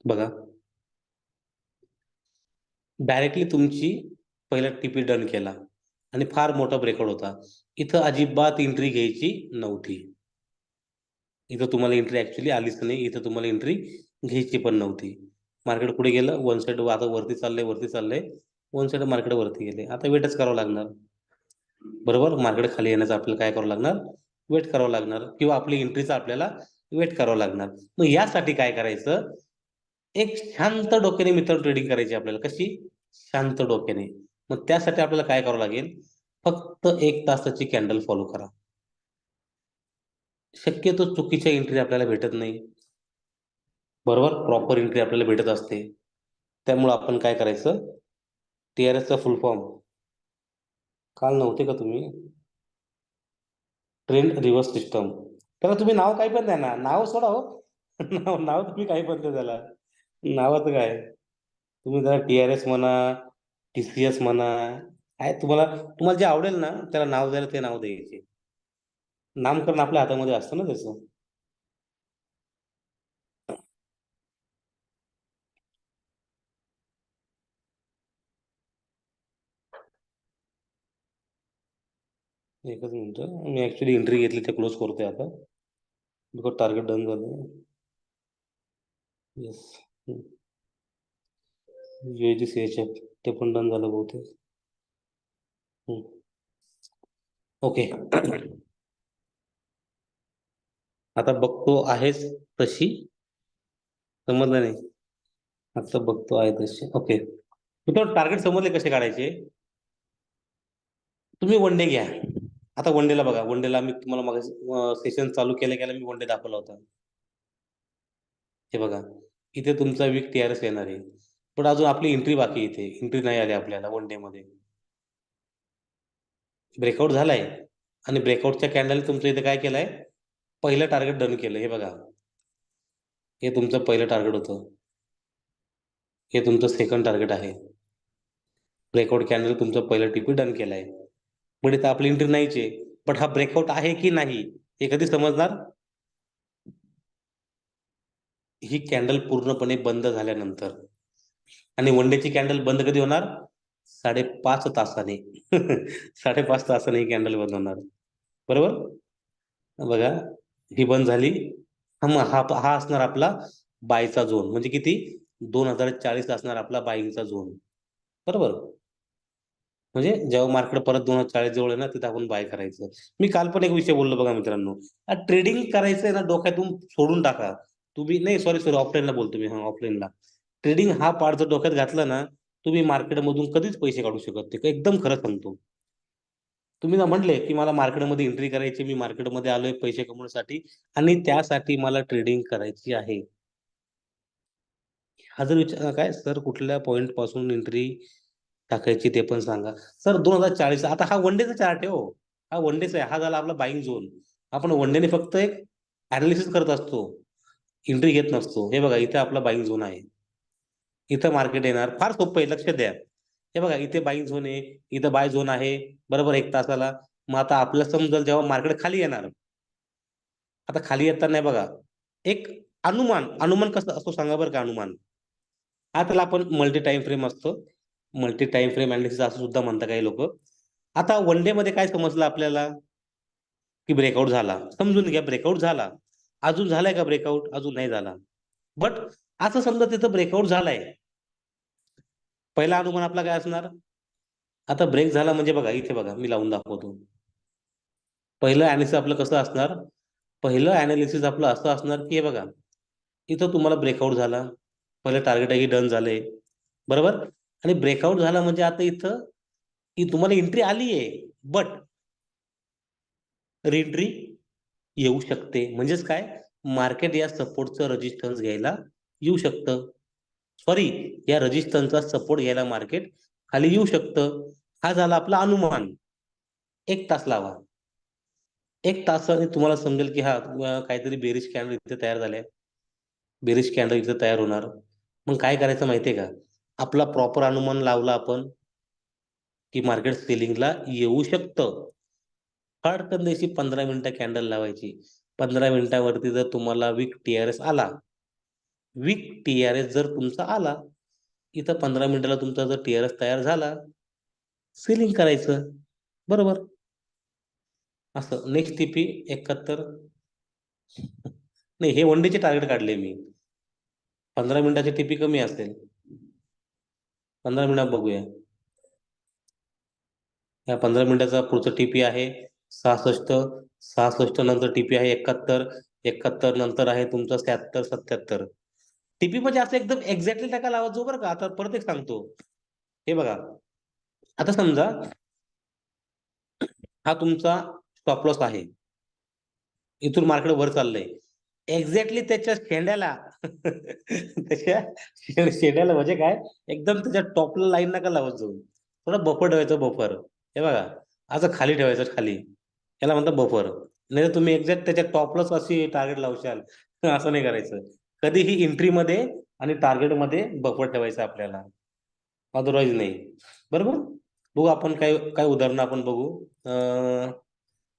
बघा डायरेक्टली तुमची पहिला टीपी डन केला, आणि फार मोठा ब्रेकआउट होता, इथं अजिबात एंट्री घ्यायची नव्हती. इथं तुम्हाला एंट्री ऍक्च्युली आलीच नाही, इथं तुम्हाला एंट्री घ्यायची पण नव्हती. मार्केट पुढे गेलं, वन साइड आता वरती चाललंय, वरती चाललंय, वन साइड मार्केट वरती गेले, आता वेटच करावं लागणार. बरोबर, मार्केट खाली येण्याचं आपल्याला काय करावं लागणार, वेट करावं लागणार, किंवा आपली एंट्रीचा आपल्याला वेट करावं लागणार. मग यासाठी काय करायचं, एक शांत डोक्याने मित्र ट्रेडिंग करायची आपल्याला, कशी, शांत डोक्याने. मग त्यासाठी आपल्याला काय करावं लागेल, फक्त 1 तासाची कॅन्डल फॉलो करा. शक्यतो चुकीच्या एंट्री आपल्याला भेटत नाही. बरोबर, प्रॉपर एंट्री आपल्याला भेटत असते. त्यामुळे आपण काय करायचं, टीआरएसचा फुल फॉर्म काल नव्हते का तुम्ही, ट्रेंड रिव्हर्स सिस्टम. त्याला तुम्ही नाव काय पण द्या ना, नाव सोडा हो. नाव नाव तुम्ही काही पण द्या त्याला, नावाचं काय, तुम्ही त्याला टीआरएस म्हणा, टीसीएस म्हणा, काय तुम्हाला, तुम्हाला जे आवडेल ना त्याला नाव द्यायला, ते नाव द्यायचे. नामकरण आपल्या हातामध्ये असतं ना त्याचं. एकच मिनिट, मी ऍक्च्युली एंट्री घेतली, ते क्लोज करतोय आता, बिकॉज टार्गेट डन झालं. येस, UHG-CHF ते पण डन झालं बहुतेक. ओके. आता बघतो आहेच तशी, समजलं नाही. आता बघतो आहे तशी. ओके, तुम्हाला टार्गेट समजले कसे काढायचे. तुम्ही वन डे घ्या. आता वन डेला बघा, वन डेला मी तुम्हाला मग सेशन चालू केल्या केल्या मी वन डे दाखवला होता. हे बघा, इथे तुमचा वीक TRS येणार आहे, पण अजून आपली एंट्री बाकी आहे. इथे एंट्री नाही आली आपल्याला वन डे मध्ये. ब्रेकआउट झालाय आणि ब्रेकआउटच्या कॅन्डल तुमचं इथे काय केलंय, पहिलं टार्गेट डन केलं. हे बघा, हे तुमचं पहिलं टार्गेट होतं, हे तुमचं सेकंड टार्गेट आहे. ब्रेकआउट कॅन्डल तुमचं पहिलं टिपी डन केलाय, पण इथं आपली एंट्री नाहीच आहे. पण हा ब्रेकआउट आहे की नाही हे कधी समजणार, ही कॅन्डल पूर्णपणे बंद झाल्यानंतर. आणि वन डेची कॅन्डल बंद कधी होणार, 5.5 तासाने. 5.5 तासाने ही कॅन्डल बंद होणार, बरोबर. बघा, ही बंद झाली. हा असणार आपला बायचा झोन, म्हणजे किती, 2040 असणार आपला बाईंगचा झोन, बरोबर. म्हणजे जेव्हा मार्केट परत 2040 जवळ आहे ना, तिथे आपण बाय करायचं. मी काल पण एक विषय बोललो बघा मित्रांनो, ट्रेडिंग करायचंय ना, डोक्यातून सोडून टाका. तुम्ही नाही, सॉरी सॉरी, ऑफलाईनला बोलतो मी. हा, ऑफलाईनला ट्रेडिंग हा पार्ट जर डोक्यात घातला ना, तुम्ही मार्केटमधून कधीच पैसे काढू शकत नाही. एकदम खरं सांगतो. तुम्ही ना म्हटले की मला मार्केटमध्ये एंट्री करायची, मी मार्केटमध्ये आलोय पैसे कमवण्यासाठी आणि त्यासाठी मला ट्रेडिंग करायची आहे. हा जर विचार काय सर, कुठल्या पॉईंट पासून एंट्री टाकायची ते पण सांगा. सर 2040, आता हा वन डेचा चार्ट आहे हो, हा वन डेचा आहे. हा झाला आपला बाईंग झोन. आपण वन डेने फक्त एक अनालिसिस करत असतो, एंट्री घेत नसतो. हे बघा, इथे आपला बाईंग झोन आहे, इथं मार्केट येणार. फार सोपं आहे, लक्ष द्या. हे बघा, इथे बाईंग झोन आहे, इथं बाय झोन आहे, बरोबर, 1 तासाला. मग आता आपल्याला समजेल जेव्हा मार्केट खाली येणार. आता खाली येताना बघा, एक अनुमान कसं असतो सांगा बरं का. अनुमान हा, त्याला आपण मल्टी टाइम फ्रेम असतो, मल्टी टाइम फ्रेम अनालिसिस असं सुद्धा म्हणतात काही लोक. आता वन डे मध्ये काय समजलं आपल्याला, की ब्रेकआउट झाला, समजून घ्या ब्रेकआउट झाला. अजून झालाय का ब्रेकआउट, अजून नाही झाला. बट असं समजा तिथं ब्रेकआउट झालाय, पहिला अनुमान आपला काय असणार. आता ब्रेक झाला म्हणजे बघा, इथे बघा, मी लावून दाखवतो. पहिलं अनालिसिस आपलं कसं असणार, पहिलं अनालिसिस आपलं असं असणार की हे बघा, इथं तुम्हाला ब्रेकआउट झाला, पहिलं टार्गेट आहे डन झालंय, बरोबर. आणि ब्रेकआउट झाला म्हणजे आता इथं की तुम्हाला एंट्री आली आहे, बट रिएंट्री येऊ शकते. म्हणजेच काय, मार्केट या सपोर्टचं रेजिस्टन्स घ्यायला येऊ शकतं. सॉरी, या रेजिस्टन्सचा सपोर्ट घ्यायला मार्केट खाली येऊ शकतं. हा झाला आपला अनुमान. 1 तास लावा, 1 तासाने तुम्हाला समजेल की हा काहीतरी बेरिश कॅन्डल इथे तयार झाले, बेरिश कॅन्डल इथे तयार होणार. मग काय करायचं माहितीये का, आपला प्रॉपर अनुमान लावला आपण की मार्केट सेलिंगला येऊ शकतं. फडकन द्यायची, 15 मिनिटं कॅन्डल लावायची. 15 मिनिटावरती जर तुम्हाला वीक TRS आला, वीक TRS जर तुमचा आला, इथं 15 मिनिटाला तुमचा जर TRS तयार झाला, सेलिंग करायचं, बरोबर. असं नेक्स्ट TP 71. नाही, हे वन डेचे टार्गेट काढले मी. 15 मिनिटाची TP कमी असेल, 15 मिनिटात बघूया. या 15 मिनिटाचा पुढचं TP आहे 66. 66 नंतर TP आहे 71. 71 नंतर आहे तुमचं 76, 77. TP म्हणजे असं एकदम एक्झॅक्टली टाका लावा जो, बरं का. आता परत एक सांगतो, हे बघा, आता समजा हा तुमचा स्टॉप लॉस आहे, इथून मार्केट वर चाललंय, एक्झॅक्टली त्याच्या शेंड्याला त्याच्या शेंड्याला म्हणजे काय, एकदम त्याच्या टॉपला लाईन नका लावत जाऊ, थोडा बफर ठेवायचं, बफर. हे बघा, असं खाली ठेवायचं, खाली, याला म्हणतात बफर. नाही तर तुम्ही एक्झॅक्ट त्याच्या टॉपलाच अशी टार्गेट लावशाल, असं नाही करायचं. कधीही एंट्रीमध्ये आणि टार्गेटमध्ये बफर ठेवायचं आपल्याला, अदरवाईज नाही, बरोबर. बघू आपण काय काय उदाहरणं आपण बघू.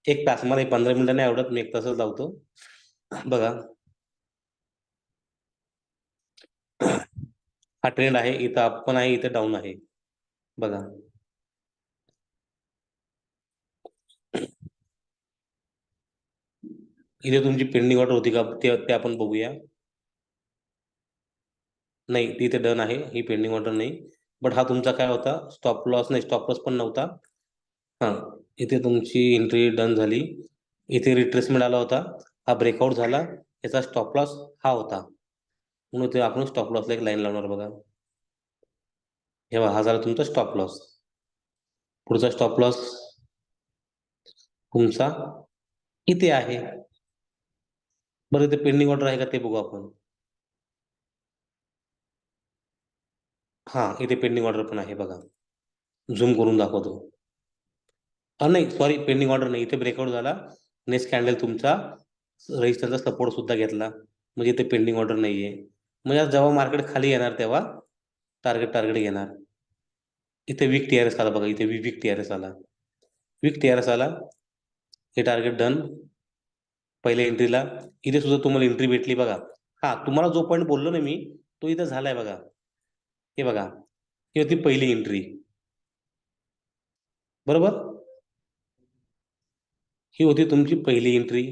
1 तास, मला 15 मिनिटं नाही आवडत, मी 1 तासच लावतो. बघा, हा ट्रेंड आहे, इथं अप पण आहे, इथं डाऊन आहे, बघा. इथे तुमची पेंडिंग ऑर्डर होती का, ते आपण बघूया. नाही ती इथे डन आहे, ही पेंडिंग ऑर्डर नाही. बट हा तुमचा काय होता, स्टॉप लॉस नाही, स्टॉप लॉस पण नव्हता. हा, इथे तुमची एंट्री डन झाली, इथे रिट्रेसमेंट आला होता, हा ब्रेकआउट झाला, याचा स्टॉप लॉस हा होता, म्हणून ते आपण स्टॉप लॉसला एक लाईन लावणार बघा. हे बघा, हा झाला तुमचा स्टॉप लॉस. पुढचा स्टॉप लॉस तुमचा इथे आहे. बरं इथे पेंडिंग ऑर्डर आहे का ते बघू आपण. हा, इथे पेंडिंग ऑर्डर पण आहे बघा, झूम करून दाखवतो. नाही सॉरी, पेंडिंग ऑर्डर नाही, इथे ब्रेकआउट झाला, नेक्स्ट कॅन्डल तुमचा रेजिस्टरचा सपोर्ट सुद्धा घेतला, म्हणजे इथे पेंडिंग ऑर्डर नाहीये. म्हणजे आज जेव्हा मार्केट खाली येणार तेव्हा टार्गेट टार्गेट घेणार. इथे वीक टीआरएस आला बघा, इथे वीक टीआरएस आला, वीक टीआरएस आला, हे टार्गेट डन. पहिल्या एंट्रीला इथे सुद्धा तुम्हाला एंट्री भेटली बघा. हा, तुम्हाला जो पॉईंट बोललो ना मी, तो इथे झालाय बघा. हे बघा, ही होती पहिली एंट्री, बरोबर. ही होती तुमची पहिली एंट्री.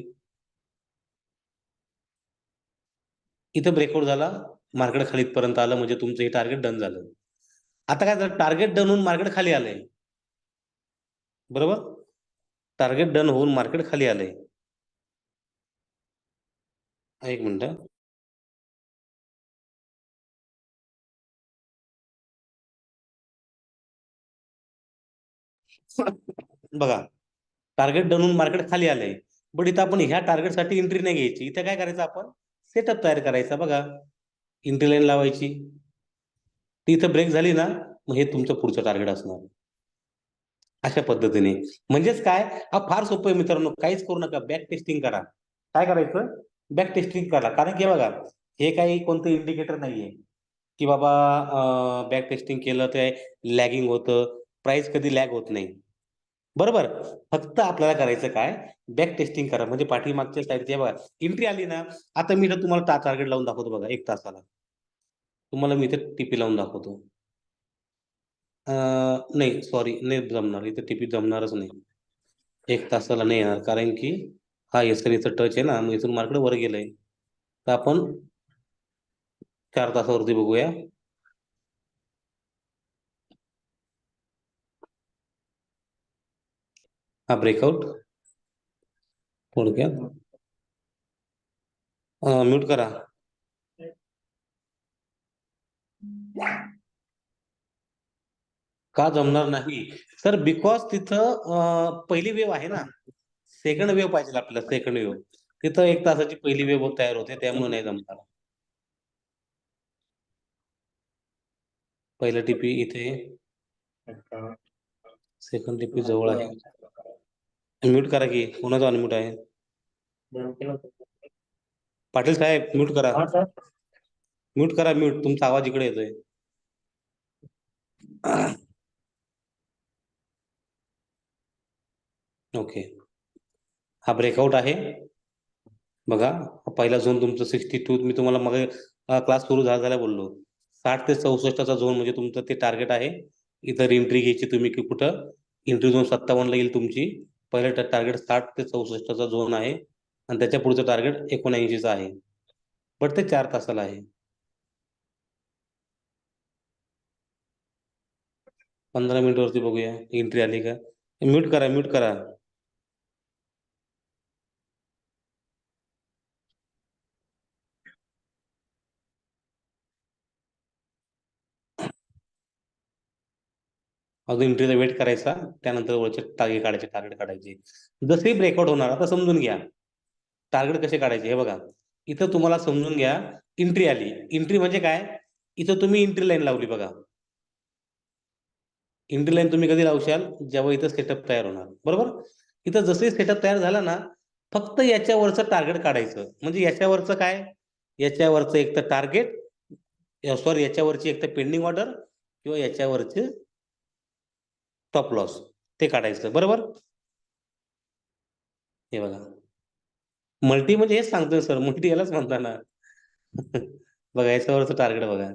इथं ब्रेकआउट झाला, मार्केट खाली पर्यंत आलं, म्हणजे तुमचं हे टार्गेट डन झालं. आता काय झालं, टार्गेट डन होऊन मार्केट खाली आलंय, बरोबर. टार्गेट डन होऊन मार्केट खाली आलंय. एक मिनिट. बघा, टार्गेट डन होऊन मार्केट खाली आलंय, बट इथं आपण ह्या टार्गेटसाठी एंट्री नाही घ्यायची. इथं काय करायचं, आपण सेटअप तयार करायचा बघा, एंट्री लाईन लावायची. ती इथं ब्रेक झाली ना, मग हे तुमचं पुढचं टार्गेट असणार, अशा पद्धतीने. म्हणजेच काय, हा फार सोपं आहे मित्रांनो, काहीच करू नका, बॅक टेस्टिंग करा. काय करायचं, बॅक टेस्टिंग करा. कारण की बघा, हे काही कोणतं इंडिकेटर नाहीये की बाबा बॅक टेस्टिंग केलं ते लॅगिंग होतं, प्राइस कधी लॅग होत नाही, बरोबर. फक्त आपल्याला करायचं काय, बॅक टेस्टिंग करा, म्हणजे पाठीमागच्या साईडचे बघा एंट्री आली ना. आता मी इथं तुम्हाला टार्गेट लावून दाखवतो बघा, 1 तासाला तुम्हाला मी इथे टीपी लावून दाखवतो. नाही सॉरी, नाही जमणार, इथे टीपी जमणारच नाही. 1 तासाला नाही येणार, कारण की हा एसएलचा टच आहे ना, मग इथून मार्केट वर गेलंय. तर आपण 4 तासावरती बघूया. हा ब्रेकआउट, थोडक्यात म्यूट करा. का जमणार नाही सर, बिकॉज तिथं पहिली वेव आहे ना, सेकंड वेव पाहिजे आपल्याला, सेकंड वेव. तिथं 1 तासाची पहिली वेव तयार होते, त्यामुळे नाही जमणार. पहिलं टीपी इथे, सेकंड टीपी जवळ आहे. म्यूट करा की, कोणाचा अनम्यूट आहे. पाटील साहेब म्यूट करा, म्यूट करा, म्यूट, तुमचा आवाज इकडे येतोय. ओके, हा ब्रेकआउट आहे बघा. पहिला झोन तुमचं 62, मी तुम्हाला मग क्लास सुरू झाला बोललो, 60 ते 64चा झोन म्हणजे तुमचं ते टार्गेट आहे. इथं एंट्री घ्यायची तुम्ही की कुठं, एंट्री झोन 57ला येईल तुमची. पहिलं टार्गेट 60 ते 64चा झोन आहे, आणि त्याच्या पुढचं टार्गेट 79चा आहे, बट ते 4 तासाला आहे. 15 मिनिट वरती बघूया एंट्री आली का. म्यूट करा, म्यूट करा. अजून एंट्रीला वेट करायचा, त्यानंतर वरचे टार्गेट काढायचे. जसे ब्रेकआउट होणार, आता समजून घ्या टार्गेट कसे काढायचे. हे बघा, इथं तुम्हाला समजून घ्या, एंट्री आली. एंट्री म्हणजे काय, इथं तुम्ही एंट्री लाईन लावली बघा. एंट्री लाईन तुम्ही कधी लावशाल, जेव्हा इथं सेटअप तयार होणार, बरोबर. इथं जसं सेटअप तयार झाला ना, फक्त याच्यावरचं टार्गेट काढायचं. म्हणजे याच्यावरचं काय, याच्यावरचं एक तर टार्गेट, सॉरी याच्यावरची एक तर पेंडिंग ऑर्डर, किंवा याच्यावरचे स्टॉप लॉस, ते काढायचं, बरोबर. हे बघा, मल्टी म्हणजे हेच सांगतोय सर, मल्टी यालाच म्हणता ना. बघा याच्यावरचं टार्गेट बघा,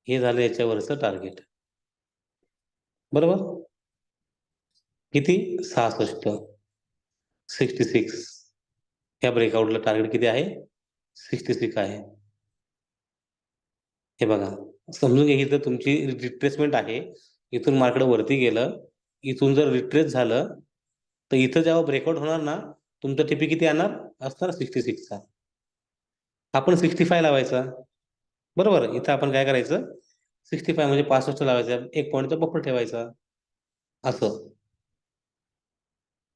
हे झालं याच्यावरचं टार्गेट, बरोबर. किती, 66, 66. ह्या ब्रेकआउटला टार्गेट किती आहे, 66 आहे. हे बघा, समजून घ्या, इथं तुमची रिट्रेसमेंट आहे. इथून मार्केट वरती गेलं, इथून जर रिट्रेस झालं तर इथं जेव्हा ब्रेकआउट होणार ना, तुमचा टीपी किती येणार असणार 66चा. आपण 65 लावायचा. बरोबर, इथं आपण काय करायचं, 65 म्हणजे 65 लावायचं, 1 पॉईंटचा बफर ठेवायचा असं.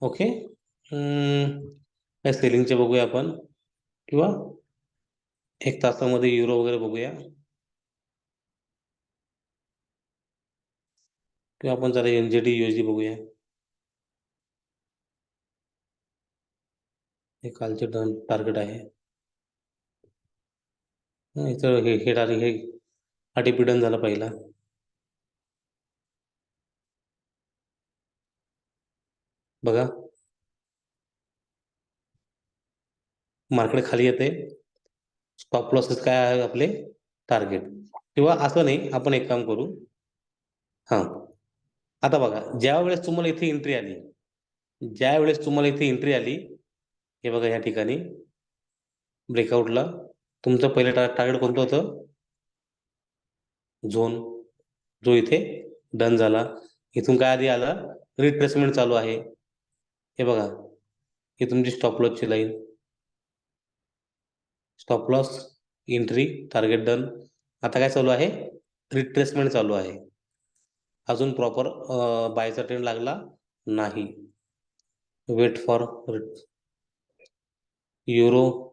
ओके. काय सेलिंगचे बघूया आपण, किंवा 1 तासामध्ये युरो वगैरे बघूया, किंवा आपण जरा NZD USD बघूया. हे कालचे टार्गेट आहे. इथं हे टार्गेट, हे हा टीपी डन झाला पहिला. बघा, मार्केट खाली येते, स्टॉप लॉसेस काय आहे आपले, टार्गेट. किंवा असं नाही, आपण एक काम करू. हा, आता बघा, ज्या वेळेस तुम्हाला इथे एंट्री आली, ज्या वेळेस तुम्हाला इथे एंट्री आली, हे बघा या ठिकाणी ब्रेकआउटला तुमचं पहिलं टार्गेट कोणतं होतं, झोन, जो इथे डन झाला. इथून काय आधी आला, रिट्रेसमेंट चालू आहे. हे बघा, ही तुमची स्टॉप लॉसची लाईन, stop loss, entry, target done. आता काय चालू आहे, रिट्रेसमेंट चालू आहे. अजून प्रॉपर बायचा ट्रेंड लागला नाही. Wait for euro,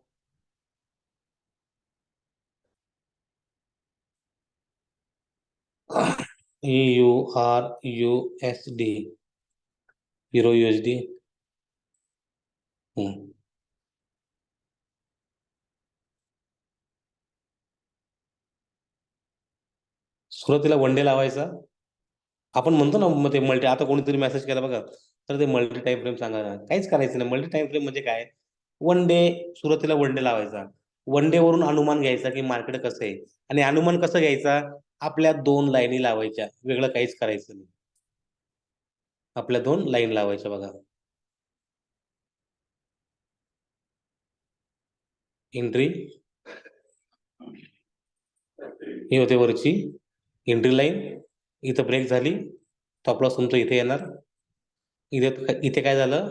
EURUSD, euro USD. सुरुवातीला वन डे लावायचा. आपण म्हणतो ना, मग ते मल्टी, आता कोणीतरी मेसेज केला बघा, तर ते मल्टी टाइम फ्रेम सांगा. काहीच करायचं नाही. मल्टी टाइम फ्रेम म्हणजे काय, वन डे, सुरुवातीला वन डे लावायचा. वन डे वरून अनुमान घ्यायचा की मार्केट कसं आहे, आणि अनुमान कसं घ्यायचा, आपल्या 2 लाईनी लावायच्या, वेगळं काहीच करायचं नाही. आपल्या 2 लाईन लावायच्या. बघा, एंट्री ही होते वरची एंट्री लाईन, इथं ब्रेक झाली, स्टॉप लॉस तुमचं इथे येणार. इथे काय झालं,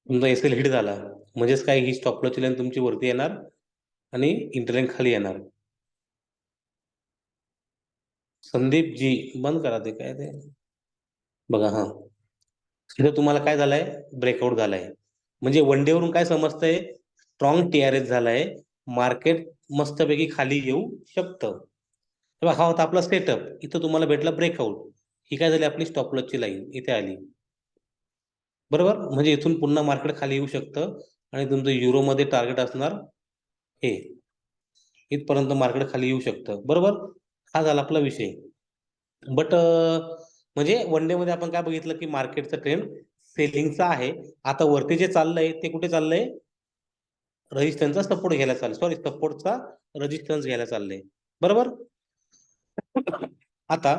तुमचा SL हिट झाला, म्हणजेच काय, ही स्टॉप लॉसची लाईन तुमची वरती येणार आणि इंटरलाईन खाली येणार. संदीप जी, बंद करा ते काय ते. बघा, हा, इथं तुम्हाला काय झालंय, ब्रेकआउट झालाय. म्हणजे वन डे वरून काय समजतंय, स्ट्रॉंग TRS झालाय, मार्केट मस्तपैकी खाली येऊ शकतं. तेव्हा हा होता आपला सेटअप. इथं तुम्हाला भेटला ब्रेकआउट, ही काय झाली, आपली स्टॉप लॉसची लाईन इथे आली. बरोबर, म्हणजे इथून पुन्हा मार्केट खाली येऊ शकतं, आणि तुमचं युरोमध्ये टार्गेट असणार हे, इथपर्यंत मार्केट खाली येऊ शकतं. बरोबर, हा झाला आपला विषय. बट म्हणजे वन डे मध्ये आपण काय बघितलं की मार्केटचा ट्रेंड सेलिंगचा आहे. आता वरती जे चाललंय ते कुठे चाललंय, रेजिस्टन्सचा सपोर्ट घ्यायला चाललंय, सॉरी, सपोर्टचा रेजिस्टन्स घ्यायला चाललंय. बरोबर, आता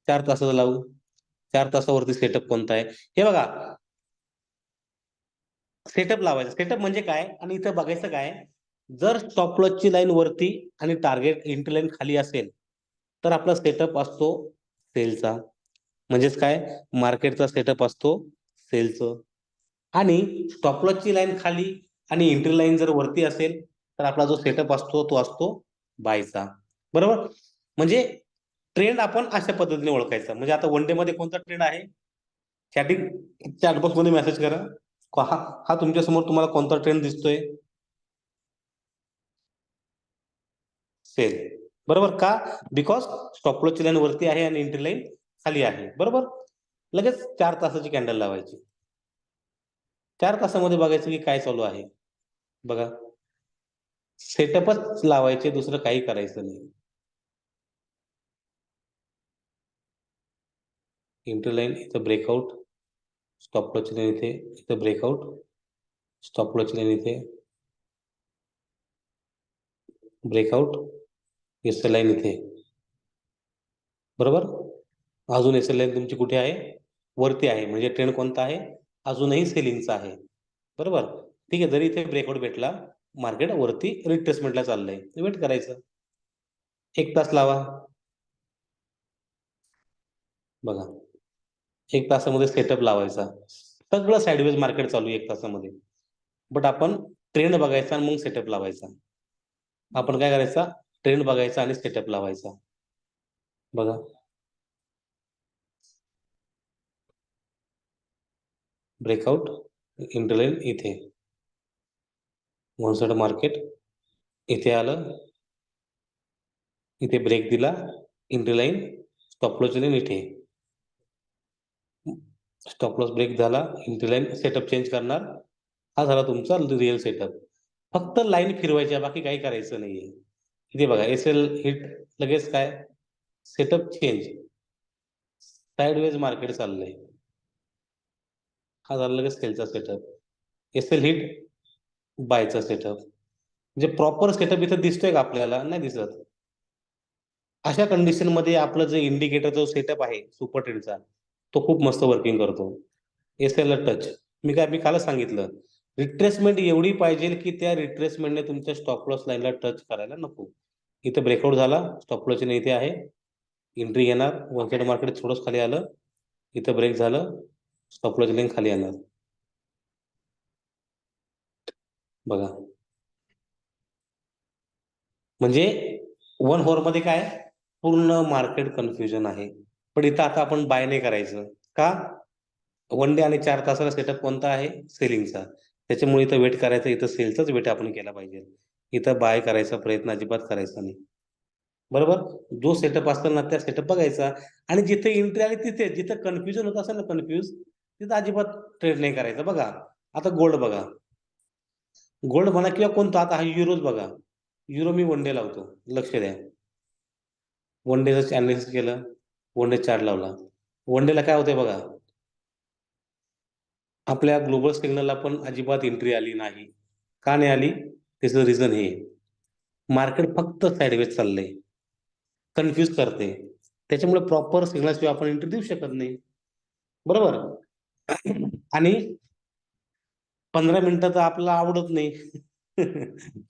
4 तासाचा लावू. 4 तासावरती सेटअप कोणता आहे, हे बघा. सेटअप लावायचा, सेटअप म्हणजे काय, आणि इथं बघायचं काय, जर स्टॉप लॉसची लाईन वरती आणि टार्गेट एंट्री लाईन खाली असेल, तर आपला सेटअप असतो सेलचा. म्हणजेच काय, मार्केटचा सेटअप असतो सेलचं. आणि स्टॉप लॉसची लाईन खाली आणि एंट्री लाईन जर वरती असेल, तर आपला जो सेटअप असतो तो असतो बायचा. बरोबर, म्हणजे ट्रेंड आपण अशा पद्धतीने ओळखायचा. म्हणजे आता वन डे मध्ये कोणता ट्रेंड आहे, चॅटिंग चॅटबॉक्स मध्ये मेसेज करा. हा, हा तुमच्या समोर तुम्हाला कोणता ट्रेंड दिसतोय, सेल. बरोबर, का, बिकॉज स्टॉप लॉसची लाईन वरती आहे आणि एंट्री लाईन खाली आहे. बरोबर, लगेच 4 तासाची कॅन्डल लावायची. 4 तासामध्ये बघायचं की काय चालू आहे. बघा, सेटअपच लावायचे, दुसरं काही करायचं नाही. एंट्री लाईन इथं ब्रेकआउट, स्टॉप लॉसची लाईन इथे, इथं ब्रेकआउट, स्टॉप लॉसची लाईन इथे, ब्रेकआउट, SL लाईन इथे. बरोबर, अजून SL लाईन तुमची कुठे आहे, वरती आहे. म्हणजे ट्रेंड कोणता आहे, अजूनही सेलिंगचा आहे. बरोबर, ठीक आहे. जरी इथे ब्रेकआउट भेटला मार्केट वरती रिट्रेसमेंटला चाललंय, वेट करायचं. 1 तास लावा. बघा, 1 तासामध्ये सेटअप लावायचा. सगळं साईडवेज मार्केट चालू आहे 1 तासामध्ये. बट आपण ट्रेंड बघायचा आणि मग सेटअप लावायचा. आपण काय करायचा, ट्रेंड बघायचा आणि सेटअप लावायचा. बघा, ब्रेकआउट, इंटरलाईन इथे, वन साइड मार्केट इथे आलं, इथे ब्रेक दिला, इंटरलाईन, स्टॉप लॉस लाईन इथे, स्टॉप लॉस ब्रेक झाला, इंटरलाईन सेटअप चेंज करणार. हा झाला तुमचा रिअल सेटअप. फक्त लाईन फिरवायच्या, बाकी काही करायचं नाहीये. इथे बघा, एसएल हिट, लगेच काय, सेटअप चेंज, साइडवेज मार्केट चाललंय. हा झाला लगेच सेलचा सेटअप. एसएल हिट, बायचा सेटअप. म्हणजे प्रॉपर सेटअप इथं दिसतोय का आपल्याला? नाही दिसत. अशा कंडिशन मध्ये आपलं जे इंडिकेटर जो सेटअप आहे सुपर ट्रेंडचा, तो खूप मस्त वर्किंग करतो. एसएल ला टच, मी कालच सांगितलं, रिट्रेसमेंट एवढी पाहिजे की त्या रिट्रेसमेंटने तुमच्या स्टॉप लॉस लाईनला टच करायला नको. इथं ब्रेकआउट झाला, स्टॉप लॉस लाईन इथे आहे, एंट्री येणार, वन साइड मार्केट थोडंच खाली आलं, इथं ब्रेक झालं, स्टॉप लॉस लाईन खाली येणार. बघा, म्हणजे 1 hour मध्ये काय, पूर्ण मार्केट कन्फ्युजन आहे. पण इथं आता आपण बाय नाही करायचं का? 1 डे आणि 4 तासाला सेटअप कोणता आहे? सेलिंगचा. त्याच्यामुळे इथं वेट करायचं, इथं सेलचाच वेट आपण केला पाहिजे. इथं बाय करायचा प्रयत्न अजिबात करायचा नाही. बरोबर? जो सेटअप असेल ना, त्या सेटअप बघायचा, आणि जिथे एंट्री आली तिथे, जिथं कन्फ्युजन होत असेल ना, तिथं अजिबात ट्रेड नाही करायचा. बघा, आता गोल्ड बघा, गोल्ड म्हणा किंवा कोणता, आता हा युरोज बघा, युरो मी 1 डे लावतो, लक्ष द्या. 1 डेचं अनालिसिस केलं, 1 डे चार्ट लावला, 1 डेला काय होतंय बघा, आपल्या ग्लोबल सिग्नलला पण अजिबात एंट्री आली नाही. का नाही आली? त्याचं रिझन हे, मार्केट फक्त साईडवेज चाललंय, कन्फ्यूज करते. त्याच्यामुळे प्रॉपर सिग्नलशिवाय आपण एंट्री देऊ शकत नाही. बरोबर? आणि 15 मिनिटं तर आपल्याला आवडत नाही.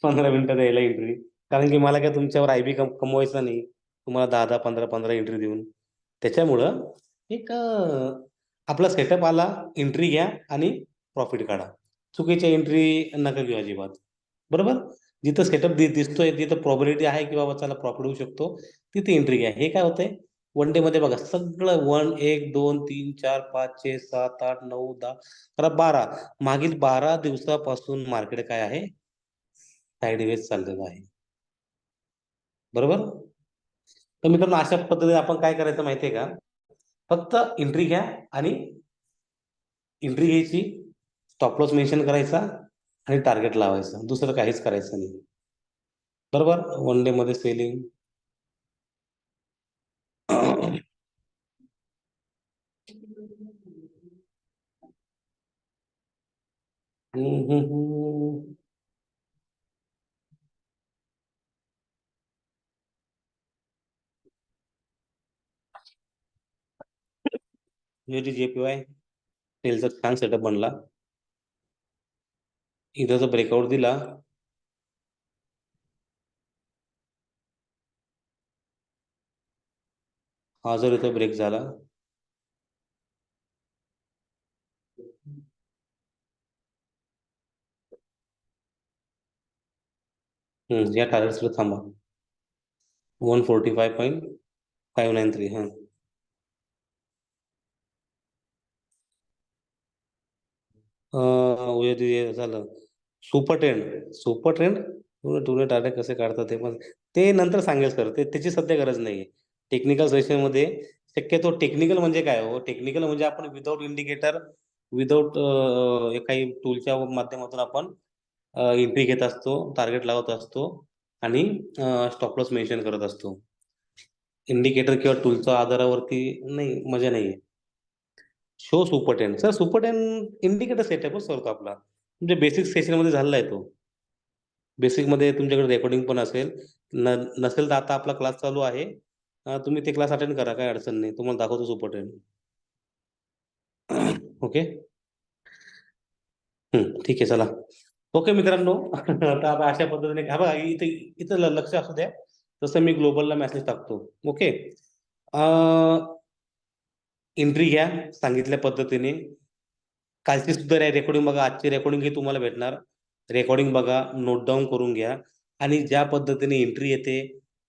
15 मिनिटं द्यायला एंट्री, कारण की मला काय तुमच्यावर आयबी कमवायचा नाही, तुम्हाला 10-10, 15-15 एंट्री देऊन. त्याच्यामुळं एक आपला सेटअप आला, एंट्री घ्या आणि प्रॉफिट काढा. चुकीच्या एंट्री नका घेऊ अजिबात. बरोबर? जिथं सेटअप दिसतोय, तिथं प्रॉबिलिटी आहे की बाबा चला प्रॉफिट होऊ शकतो, तिथे एंट्री घ्या. हे काय होतंय, 1 डे मध्ये बघा, सगळं 1, 2, 3, 4, 5, 6, 7, 8, 9, 10, 11, 12, मागील 12 दिवसापासून मार्केट काय आहे, साईडवेज चाललेलं आहे. बरोबर? तर मित्रांनो, अशा पद्धतीने आपण काय करायचं माहितीये का, फक्त एंट्री घ्या आणि एंट्री घ्यायची, स्टॉप लॉस मेन्शन करायचा आणि टार्गेट लावायचं, दुसरं काहीच करायचं नाही. बरोबर? 1 डे मध्ये सेलिंग. जेपीवाय सेलचा छान सेटअप बनला. इथं जो ब्रेकआउट दिला, हा जर इथं ब्रेक झाला, या टार्गेट्सला थांबा, 145.593. हा, झालं सुपर ट्रेंड टू टार्गेट कसे काढतात ते पण, ते नंतर सांगेल सर, त्याची सध्या गरज नाहीये. टेक्निकल सेशन मध्ये शक्यतो, टेक्निकल म्हणजे काय हो, टेक्निकल म्हणजे आपण विदाऊट इंडिकेटर, विदाऊट काही टूलच्या माध्यमातून आपण एंट्री घेत असतो, टार्गेट लावत असतो आणि स्टॉप लॉस मेन्शन करत असतो. इंडिकेटर किंवा टूलच्या आधारावरती नाही, मजा नाहीये. Show super trend, sir super trend indicator सेटअपच करतो आपला, म्हणजे बेसिक सेशन मध्ये झालेला आहे तो. बेसिक मध्ये तुमच्याकडे रेकॉर्डिंग पण असेल, नसेल तर आता आपला क्लास चालू आहे, तुम्ही ते क्लास अटेंड करा, काय अडचण नाही, तुम्हाला दाखवतो सुपर टेन. ओके, ठीक आहे, चला. ओके मित्रांनो. आता आपण अशा पद्धतीने हा बघा इथे इथं लक्ष असू द्या. तसं मी ग्लोबलला मेसेज टाकतो. ओके. एंट्री घ्या सांगितल्या पद्धतीने. कालची सुद्धा रेकॉर्डिंग बघा, आजची रेकॉर्डिंग ही तुम्हाला भेटणार. रेकॉर्डिंग बघा, नोट डाऊन करून घ्या आणि ज्या पद्धतीने एंट्री येते,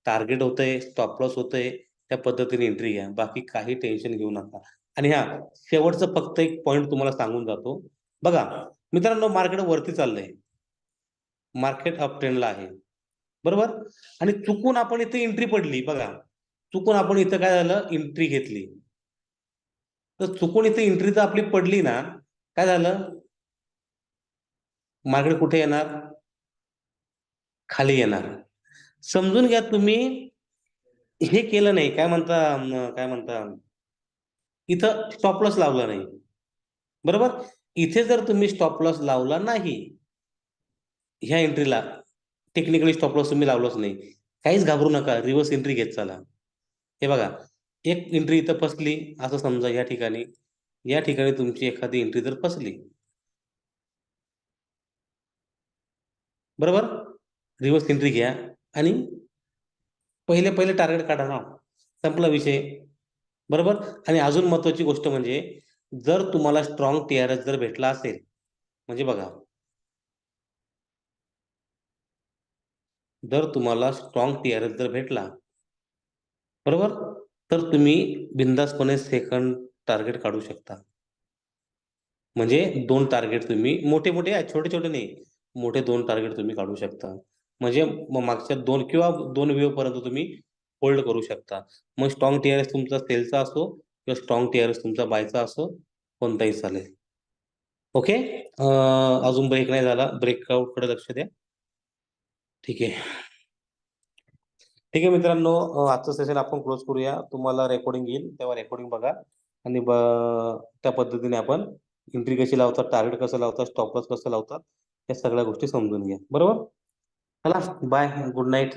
टार्गेट होतंय, स्टॉप लॉस होतंय, त्या पद्धतीने एंट्री घ्या. बाकी काही टेन्शन घेऊ नका. आणि हा शेवटचं फक्त एक पॉइंट तुम्हाला सांगून जातो. बघा मित्रांनो, मार्केट वरती चाललंय, मार्केट अप ट्रेंडला आहे, बरोबर. आणि चुकून आपण इथे एंट्री पडली बघा, चुकून आपण इथं काय झालं, एंट्री घेतली. तर चुकून इथे एंट्री जर आपली पडली ना, काय झालं, मार्केट कुठे येणार, खाली येणार. समजून घ्या तुम्ही हे केलं नाही, काय म्हणता काय म्हणता, इथं स्टॉप लॉस लावला नाही, बरोबर. इथे जर तुम्ही स्टॉप लॉस लावला नाही, ह्या एंट्रीला टेक्निकली स्टॉप लॉस तुम्ही लावलाच नाही, काहीच घाबरू नका, रिव्हर्स एंट्री घेत चला. हे बघा, एक एंट्री इथं फसली असं समजा, या ठिकाणी तुमची एखादी एंट्री जर फसली, बरोबर, रिव्हर्स एंट्री घ्या आणि पहिले पहिले टार्गेट काढा ना, संपला विषय, बरोबर. आणि अजून महत्वाची गोष्ट म्हणजे, जर तुम्हाला स्ट्रॉंग टीआरएस जर भेटला असेल, म्हणजे बघा, जर तुम्हाला स्ट्रॉंग टीआरएस जर भेटला, बरोबर, तर तुम्ही बिंदासपणे सेकंड टार्गेट काढू शकता. म्हणजे 2 टार्गेट तुम्ही मोठे मोठे, छोटे छोटे नाही, मोठे 2 टार्गेट तुम्ही काढू शकता. म्हणजे मागच्या 2 किंवा 2 वेव्ह पर्यंत तुम्ही होल्ड करू शकता. मग स्ट्रॉंग टीआरएस तुमचा सेलचा असो किंवा स्ट्रॉंग टीआरएस तुमचा बायचा असो, कोणताही चालेल. ओके. अजून ब्रेक नाही झाला, ब्रेकआउट कडे लक्ष द्या. ठीक आहे. ठीक आहे मित्रांनो, आजचं सेशन आपण क्लोज करूया. तुम्हाला रेकॉर्डिंग येईल तेव्हा रेकॉर्डिंग बघा आणि त्या पद्धतीने आपण एंट्री कशी लावतात, टार्गेट कसं लावतात, स्टॉप लॉस कसं लावतात, या सगळ्या गोष्टी समजून घ्या, बरोबर. चला बाय, गुड नाईट.